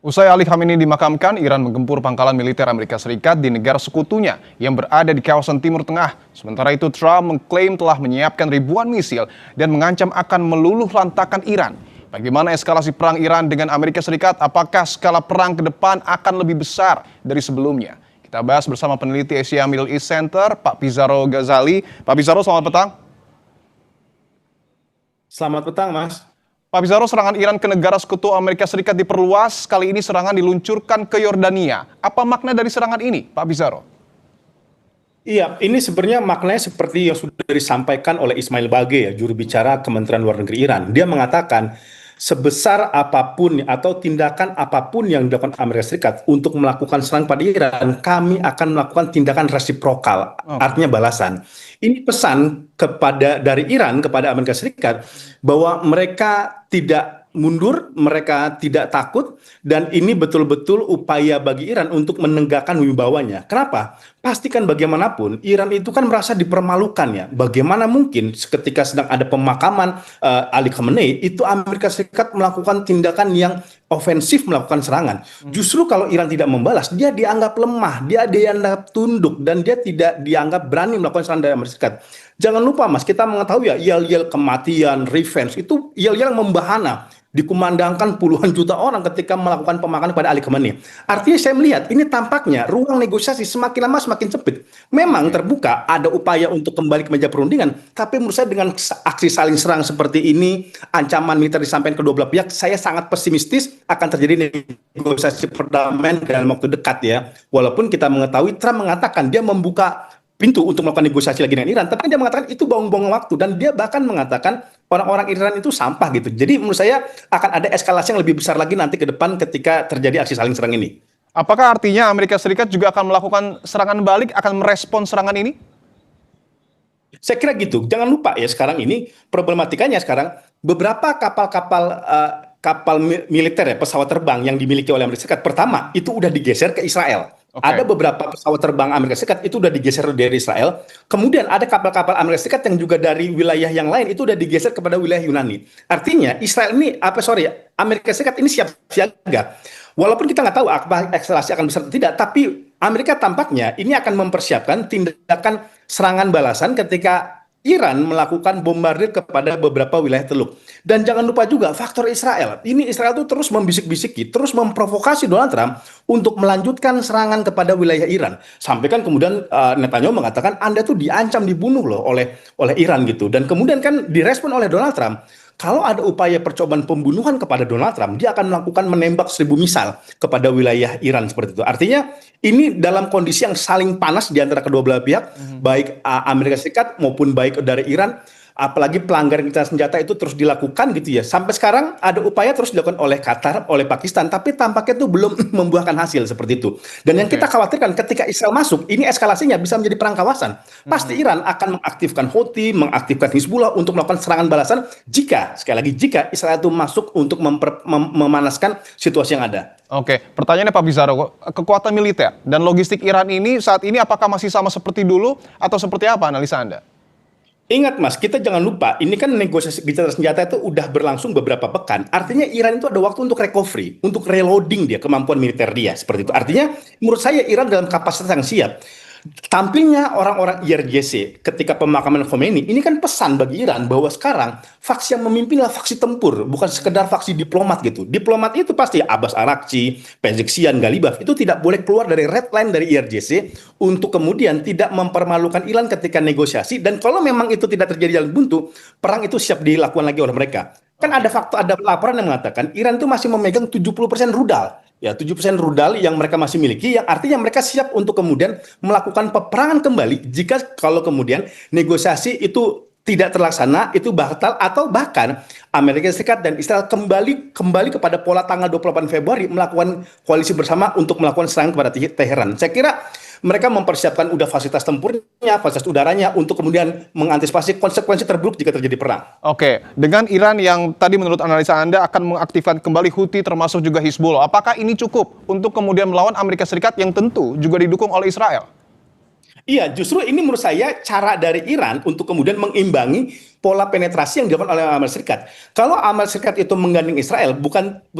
Usai Ali Khamenei dimakamkan, Iran menggempur pangkalan militer Amerika Serikat di negara sekutunya yang berada di kawasan Timur Tengah. Sementara itu, Trump mengklaim telah menyiapkan ribuan misil dan mengancam akan meluluh lantakan Iran. Bagaimana eskalasi perang Iran dengan Amerika Serikat? Apakah skala perang ke depan akan lebih besar dari sebelumnya? Kita bahas bersama peneliti Asia Middle East Center, Pak Pizarro Ghazali. Pak Pizarro, selamat petang. Selamat petang, Mas. Pak Pizarro, serangan Iran ke negara sekutu Amerika Serikat diperluas. Kali ini serangan diluncurkan ke Yordania. Apa makna dari serangan ini, Pak Pizarro? Iya, ini sebenarnya maknanya seperti yang sudah disampaikan oleh Ismail Bagei, ya, juru bicara Kementerian Luar Negeri Iran. Dia mengatakan, sebesar apapun atau tindakan apapun yang dilakukan Amerika Serikat untuk melakukan serangan pada Iran, kami akan melakukan tindakan resiprokal, artinya balasan. Ini pesan dari Iran kepada Amerika Serikat bahwa mereka tidak mundur, mereka tidak takut, dan ini betul-betul upaya bagi Iran untuk menegakkan wibawanya. Kenapa? Pastikan bagaimanapun, Iran itu kan merasa dipermalukan ya. Bagaimana mungkin ketika sedang ada pemakaman Ali Khamenei, itu Amerika Serikat melakukan tindakan yang ofensif melakukan serangan. Justru kalau Iran tidak membalas, dia dianggap lemah, dia dianggap tunduk, dan dia tidak dianggap berani melakukan serangan dari Amerika Serikat. Jangan lupa Mas, kita mengetahui ya, yel-yel kematian, revenge, itu yel-yel yang membahana. Dikumandangkan puluhan juta orang ketika melakukan pemakaman pada Ali Khamenei. Artinya saya melihat ini tampaknya ruang negosiasi semakin lama semakin sempit. Memang terbuka ada upaya untuk kembali ke meja perundingan, tapi menurut saya dengan aksi saling serang seperti ini, ancaman militer disampaikan kedua belah pihak, saya sangat pesimistis akan terjadi negosiasi perdamaian dalam waktu dekat ya. Walaupun kita mengetahui Trump mengatakan dia membuka pintu untuk melakukan negosiasi lagi dengan Iran, tapi dia mengatakan itu buang-buang waktu, dan dia bahkan mengatakan orang-orang Iran itu sampah gitu. Jadi menurut saya akan ada eskalasi yang lebih besar lagi nanti ke depan ketika terjadi aksi saling serang ini. Apakah artinya Amerika Serikat juga akan melakukan serangan balik, akan merespon serangan ini? Saya kira gitu. Jangan lupa ya, sekarang ini problematikanya sekarang beberapa kapal militer ya, pesawat terbang yang dimiliki oleh Amerika Serikat, pertama itu udah digeser ke Israel. Ada beberapa pesawat terbang Amerika Serikat itu udah digeser dari Israel. Kemudian ada kapal-kapal Amerika Serikat yang juga dari wilayah yang lain itu udah digeser kepada wilayah Yunani. Artinya Israel ini Amerika Serikat ini siap siaga. Walaupun kita nggak tahu apa eskalasi akan besar atau tidak, tapi Amerika tampaknya ini akan mempersiapkan tindakan serangan balasan ketika Iran melakukan bombardir kepada beberapa wilayah Teluk. Dan jangan lupa juga faktor Israel. Ini Israel tuh terus membisik-bisiki, terus memprovokasi Donald Trump untuk melanjutkan serangan kepada wilayah Iran. Sampai kan kemudian Netanyahu mengatakan Anda tuh diancam dibunuh loh oleh Iran gitu. Dan kemudian kan direspon oleh Donald Trump. Kalau ada upaya percobaan pembunuhan kepada Donald Trump, dia akan melakukan menembak 1000 misal kepada wilayah Iran seperti itu. Artinya ini dalam kondisi yang saling panas di antara kedua belah pihak, baik Amerika Serikat maupun baik dari Iran. Apalagi pelanggaran senjata itu terus dilakukan gitu ya. Sampai sekarang ada upaya terus dilakukan oleh Qatar, oleh Pakistan, tapi tampaknya itu belum membuahkan hasil seperti itu. Dan yang kita khawatirkan ketika Israel masuk, ini eskalasinya bisa menjadi perang kawasan. Pasti Iran akan mengaktifkan Houthi, mengaktifkan Hizbullah untuk melakukan serangan balasan jika, sekali lagi, jika Israel itu masuk untuk memanaskan situasi yang ada. Oke, pertanyaannya Pak Bizarro, kekuatan militer dan logistik Iran ini saat ini apakah masih sama seperti dulu atau seperti apa analisa Anda? Ingat Mas, kita jangan lupa, ini kan negosiasi gencatan senjata itu udah berlangsung beberapa pekan. Artinya Iran itu ada waktu untuk recovery, untuk reloading dia, kemampuan militer dia, seperti itu. Artinya menurut saya Iran dalam kapasitas yang siap. Tampilnya orang-orang IRGC ketika pemakaman Khomeini, ini kan pesan bagi Iran bahwa sekarang faksi yang memimpin adalah faksi tempur, bukan sekedar faksi diplomat gitu. Diplomat itu pasti Abbas Araghchi, Pezeshkian, Galibaf, itu tidak boleh keluar dari red line dari IRGC untuk kemudian tidak mempermalukan Iran ketika negosiasi. Dan kalau memang itu tidak terjadi jalan buntu, perang itu siap dilakukan lagi oleh mereka. Kan ada laporan yang mengatakan Iran itu masih memegang 70% rudal. Ya, 70% rudal yang mereka masih miliki, yang artinya mereka siap untuk kemudian melakukan peperangan kembali jika kalau kemudian negosiasi itu tidak terlaksana, itu batal, atau bahkan Amerika Serikat dan Israel kembali kepada pola tanggal 28 Februari melakukan koalisi bersama untuk melakukan serangan kepada Teheran. Saya kira mereka mempersiapkan udah fasilitas tempurnya, fasilitas udaranya untuk kemudian mengantisipasi konsekuensi terburuk jika terjadi perang. Oke, dengan Iran yang tadi menurut analisa Anda akan mengaktifkan kembali Houthi termasuk juga Hizbullah, apakah ini cukup untuk kemudian melawan Amerika Serikat yang tentu juga didukung oleh Israel? Iya, justru ini menurut saya cara dari Iran untuk kemudian mengimbangi pola penetrasi yang dilakukan oleh Amerika Serikat. Kalau Amerika Serikat itu menggandeng Israel,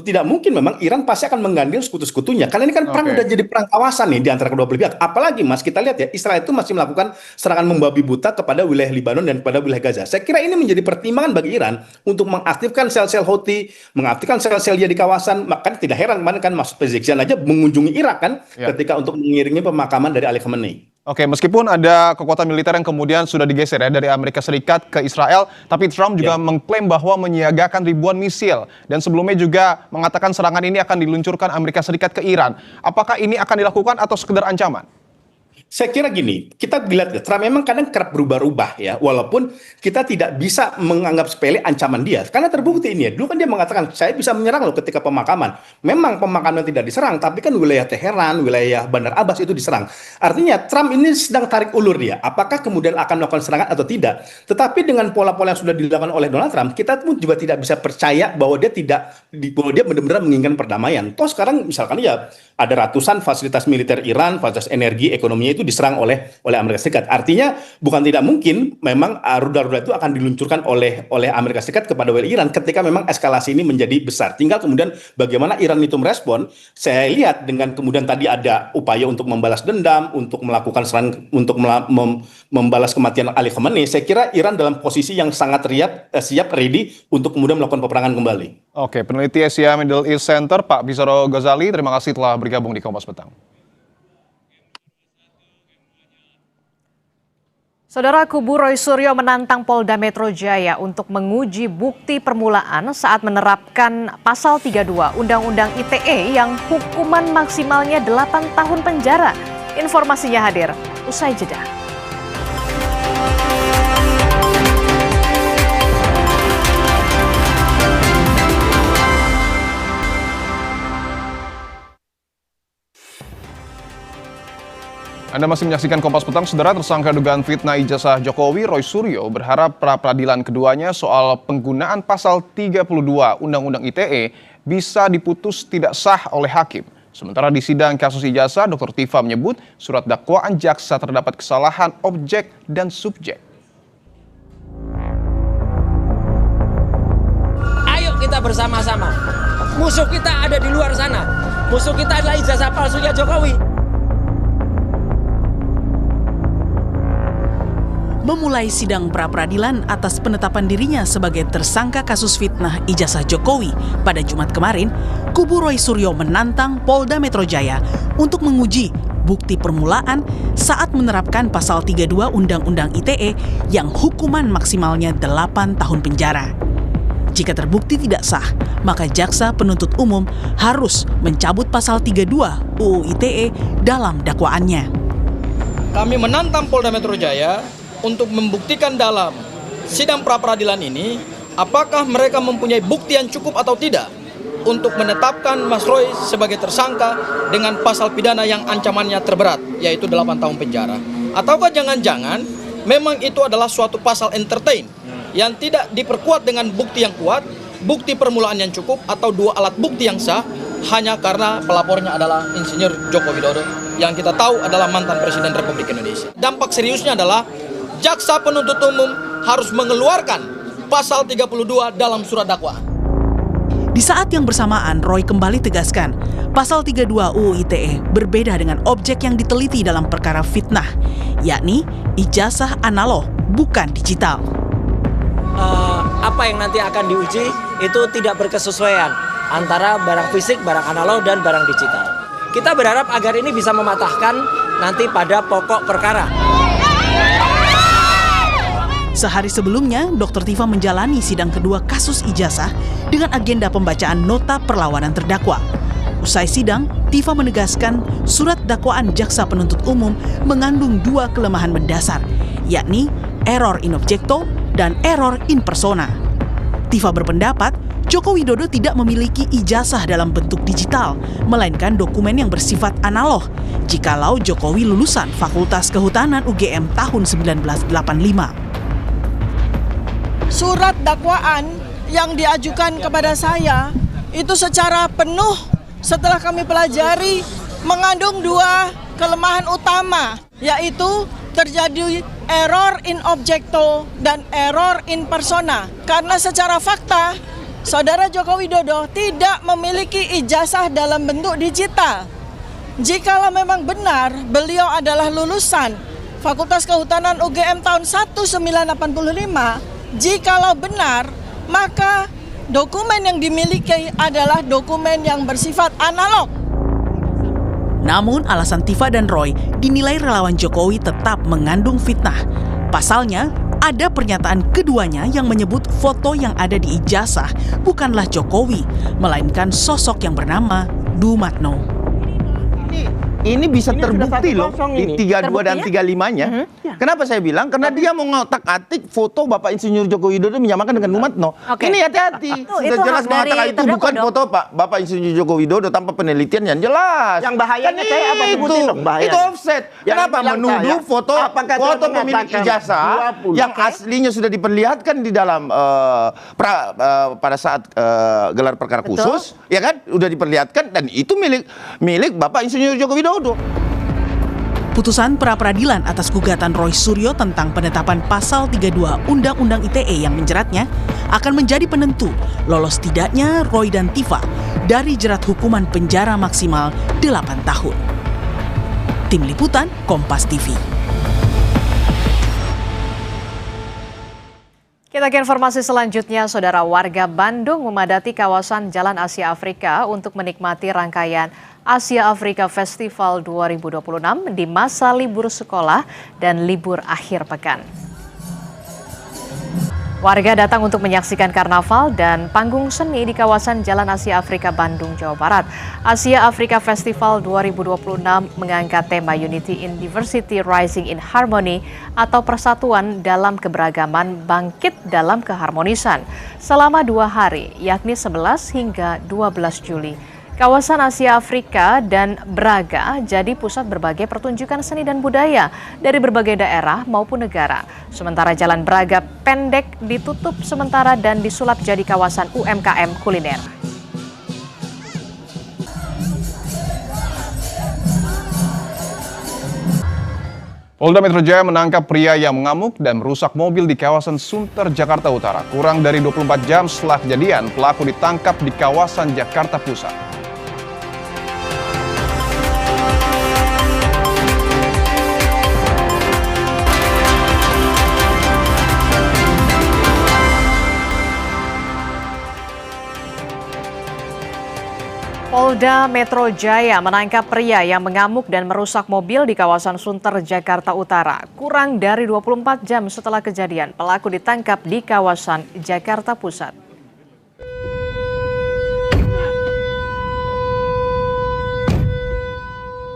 tidak mungkin memang Iran pasti akan menggandeng sekutu-sekutunya. Karena ini kan perang udah jadi perang kawasan nih di antara kedua belah pihak. Apalagi Mas, kita lihat ya, Israel itu masih melakukan serangan membabi buta kepada wilayah Libanon dan kepada wilayah Gaza. Saya kira ini menjadi pertimbangan bagi Iran untuk mengaktifkan sel-sel Houthi, mengaktifkan sel-sel dia di kawasan. Maka tidak heran kemarin kan Masud Pezeshkian aja mengunjungi Irak kan ketika untuk mengiringi pemakaman dari Ali Khamenei. Oke, meskipun ada kekuatan militer yang kemudian sudah digeser ya dari Amerika Serikat ke Israel, tapi Trump juga mengklaim bahwa menyiagakan ribuan misil dan sebelumnya juga mengatakan serangan ini akan diluncurkan Amerika Serikat ke Iran. Apakah ini akan dilakukan atau sekedar ancaman? Saya kira gini, kita lihat Trump memang kadang kerap berubah-ubah ya, walaupun kita tidak bisa menganggap sepele ancaman dia. Karena terbukti ini ya, dulu kan dia mengatakan, saya bisa menyerang loh ketika pemakaman. Memang pemakaman tidak diserang, tapi kan wilayah Teheran, wilayah Bandar Abbas itu diserang. Artinya Trump ini sedang tarik ulur dia, apakah kemudian akan melakukan serangan atau tidak. Tetapi dengan pola-pola yang sudah dilakukan oleh Donald Trump, kita pun juga tidak bisa percaya bahwa dia benar-benar menginginkan perdamaian. Toh sekarang misalkan ya, ada ratusan fasilitas militer Iran, fasilitas energi, ekonominya itu diserang oleh Amerika Serikat. Artinya bukan tidak mungkin memang rudal-rudal itu akan diluncurkan oleh Amerika Serikat kepada wilayah Iran ketika memang eskalasi ini menjadi besar. Tinggal kemudian bagaimana Iran itu merespon. Saya lihat dengan kemudian tadi ada upaya untuk membalas dendam, untuk melakukan serangan, untuk membalas kematian Ali Khamenei. Saya kira Iran dalam posisi yang sangat siap, ready untuk kemudian melakukan peperangan kembali. Oke, peneliti Asia Middle East Center Pak Bizarro Ghazali, terima kasih telah bergabung di Kompas Petang. Saudara, kubu Roy Suryo menantang Polda Metro Jaya untuk menguji bukti permulaan saat menerapkan pasal 32 Undang-Undang ITE yang hukuman maksimalnya 8 tahun penjara. Informasinya hadir usai jeda. Anda masih menyaksikan Kompas Petang, saudara. Tersangka dugaan fitnah ijazah Jokowi, Roy Suryo, berharap pra-peradilan keduanya soal penggunaan pasal 32 Undang-Undang ITE bisa diputus tidak sah oleh hakim. Sementara di sidang kasus ijazah, Dr. Tifa menyebut surat dakwaan jaksa terdapat kesalahan objek dan subjek. Ayo kita bersama-sama. Musuh kita ada di luar sana. Musuh kita adalah ijazah palsunya Jokowi. Memulai sidang pra-peradilan atas penetapan dirinya sebagai tersangka kasus fitnah ijazah Jokowi pada Jumat kemarin, kubu Roy Suryo menantang Polda Metro Jaya untuk menguji bukti permulaan saat menerapkan pasal 32 Undang-Undang ITE yang hukuman maksimalnya 8 tahun penjara. Jika terbukti tidak sah, maka jaksa penuntut umum harus mencabut pasal 32 UU ITE dalam dakwaannya. Kami menantang Polda Metro Jaya untuk membuktikan dalam sidang pra-peradilan ini apakah mereka mempunyai bukti yang cukup atau tidak untuk menetapkan Mas Roy sebagai tersangka dengan pasal pidana yang ancamannya terberat, yaitu 8 tahun penjara. Ataukah jangan-jangan memang itu adalah suatu pasal entertain yang tidak diperkuat dengan bukti yang kuat, bukti permulaan yang cukup, atau 2 alat bukti yang sah, hanya karena pelapornya adalah Insinyur Joko Widodo yang kita tahu adalah mantan Presiden Republik Indonesia. Dampak seriusnya adalah jaksa penuntut umum harus mengeluarkan pasal 32 dalam surat dakwaan. Di saat yang bersamaan, Roy kembali tegaskan, pasal 32 UU ITE berbeda dengan objek yang diteliti dalam perkara fitnah, yakni ijazah analog, bukan digital. Apa yang nanti akan diuji itu tidak berkesesuaian antara barang fisik, barang analog, dan barang digital. Kita berharap agar ini bisa mematahkan nanti pada pokok perkara. Sehari sebelumnya, Dr. Tifa menjalani sidang kedua kasus ijazah dengan agenda pembacaan nota perlawanan terdakwa. Usai sidang, Tifa menegaskan surat dakwaan jaksa penuntut umum mengandung 2 kelemahan mendasar, yakni error in objecto dan error in persona. Tifa berpendapat Joko Widodo tidak memiliki ijazah dalam bentuk digital, melainkan dokumen yang bersifat analog, jikalau Jokowi lulusan Fakultas Kehutanan UGM tahun 1985. Surat dakwaan yang diajukan kepada saya itu secara penuh setelah kami pelajari mengandung 2 kelemahan utama, yaitu terjadi error in objecto dan error in persona. Karena secara fakta, Saudara Joko Widodo tidak memiliki ijazah dalam bentuk digital. Jikalau memang benar beliau adalah lulusan Fakultas Kehutanan UGM tahun 1985, jikalau benar, maka dokumen yang dimiliki adalah dokumen yang bersifat analog. Namun alasan Tifa dan Roy dinilai relawan Jokowi tetap mengandung fitnah. Pasalnya, ada pernyataan keduanya yang menyebut foto yang ada di ijazah bukanlah Jokowi, melainkan sosok yang bernama Dumatno. Ini bisa terbukti loh di 32 dan 35-nya. Kenapa saya bilang? Karena dia mau ngotak-atik foto Bapak Insinyur Joko Widodo menyamakan dengan Dumatno. Ini hati-hati. Sudah jelas mengatakan itu bukan foto Bapak Insinyur Joko Widodo tanpa penelitian yang jelas. Yang bahayanya saya apa sebutin dong bahayanya? Itu offset. Kenapa menuduh foto pemilik ijazah yang aslinya sudah diperlihatkan di dalam pada saat gelar perkara khusus, ya kan? Udah diperlihatkan dan itu milik Bapak Insinyur Joko Widodo. Putusan pra-peradilan atas gugatan Roy Suryo tentang penetapan pasal 32 Undang-Undang ITE yang menjeratnya akan menjadi penentu lolos tidaknya Roy dan Tifa dari jerat hukuman penjara maksimal 8 tahun. Tim Liputan Kompas TV. Kita ke informasi selanjutnya, Saudara. Warga Bandung memadati kawasan Jalan Asia Afrika untuk menikmati rangkaian Asia Afrika Festival 2026 di masa libur sekolah dan libur akhir pekan. Warga datang untuk menyaksikan karnaval dan panggung seni di kawasan Jalan Asia Afrika Bandung, Jawa Barat. Asia Afrika Festival 2026 mengangkat tema Unity in Diversity Rising in Harmony atau persatuan dalam keberagaman bangkit dalam keharmonisan selama 2 hari, yakni 11 hingga 12 Juli. Kawasan Asia Afrika dan Braga jadi pusat berbagai pertunjukan seni dan budaya dari berbagai daerah maupun negara. Sementara Jalan Braga pendek ditutup sementara dan disulap jadi kawasan UMKM kuliner. Polda Metro Jaya menangkap pria yang mengamuk dan merusak mobil di kawasan Sunter, Jakarta Utara. Kurang dari 24 jam setelah kejadian, pelaku ditangkap di kawasan Jakarta Pusat. Polda Metro Jaya menangkap pria yang mengamuk dan merusak mobil di kawasan Sunter, Jakarta Utara. Kurang dari 24 jam setelah kejadian, pelaku ditangkap di kawasan Jakarta Pusat.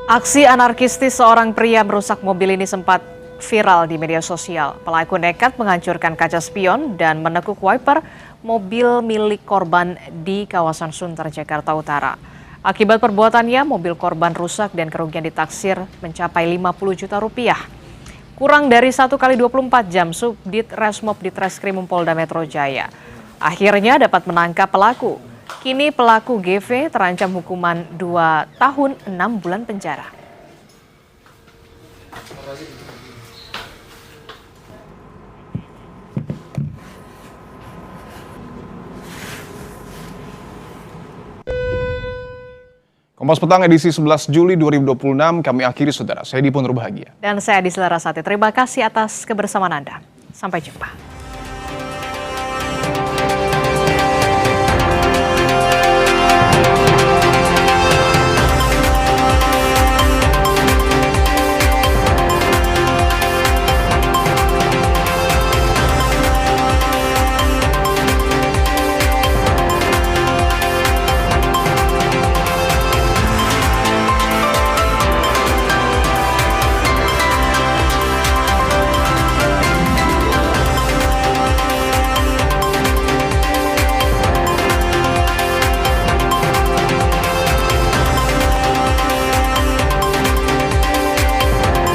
Aksi anarkistis seorang pria merusak mobil ini sempat viral di media sosial. Pelaku nekat menghancurkan kaca spion dan menekuk wiper mobil milik korban di kawasan Sunter, Jakarta Utara. Akibat perbuatannya, mobil korban rusak dan kerugian ditaksir mencapai 50 juta rupiah. Kurang dari 1 kali 24 jam, Subdit Resmob Ditreskrimum Polda Metro Jaya akhirnya dapat menangkap pelaku. Kini pelaku GV terancam hukuman 2 tahun 6 bulan penjara. Kompas Petang edisi 11 Juli 2026 kami akhiri, saudara. Saya Dipon Bahagia. Dan saya Disla Rasati. Terima kasih atas kebersamaan Anda. Sampai jumpa.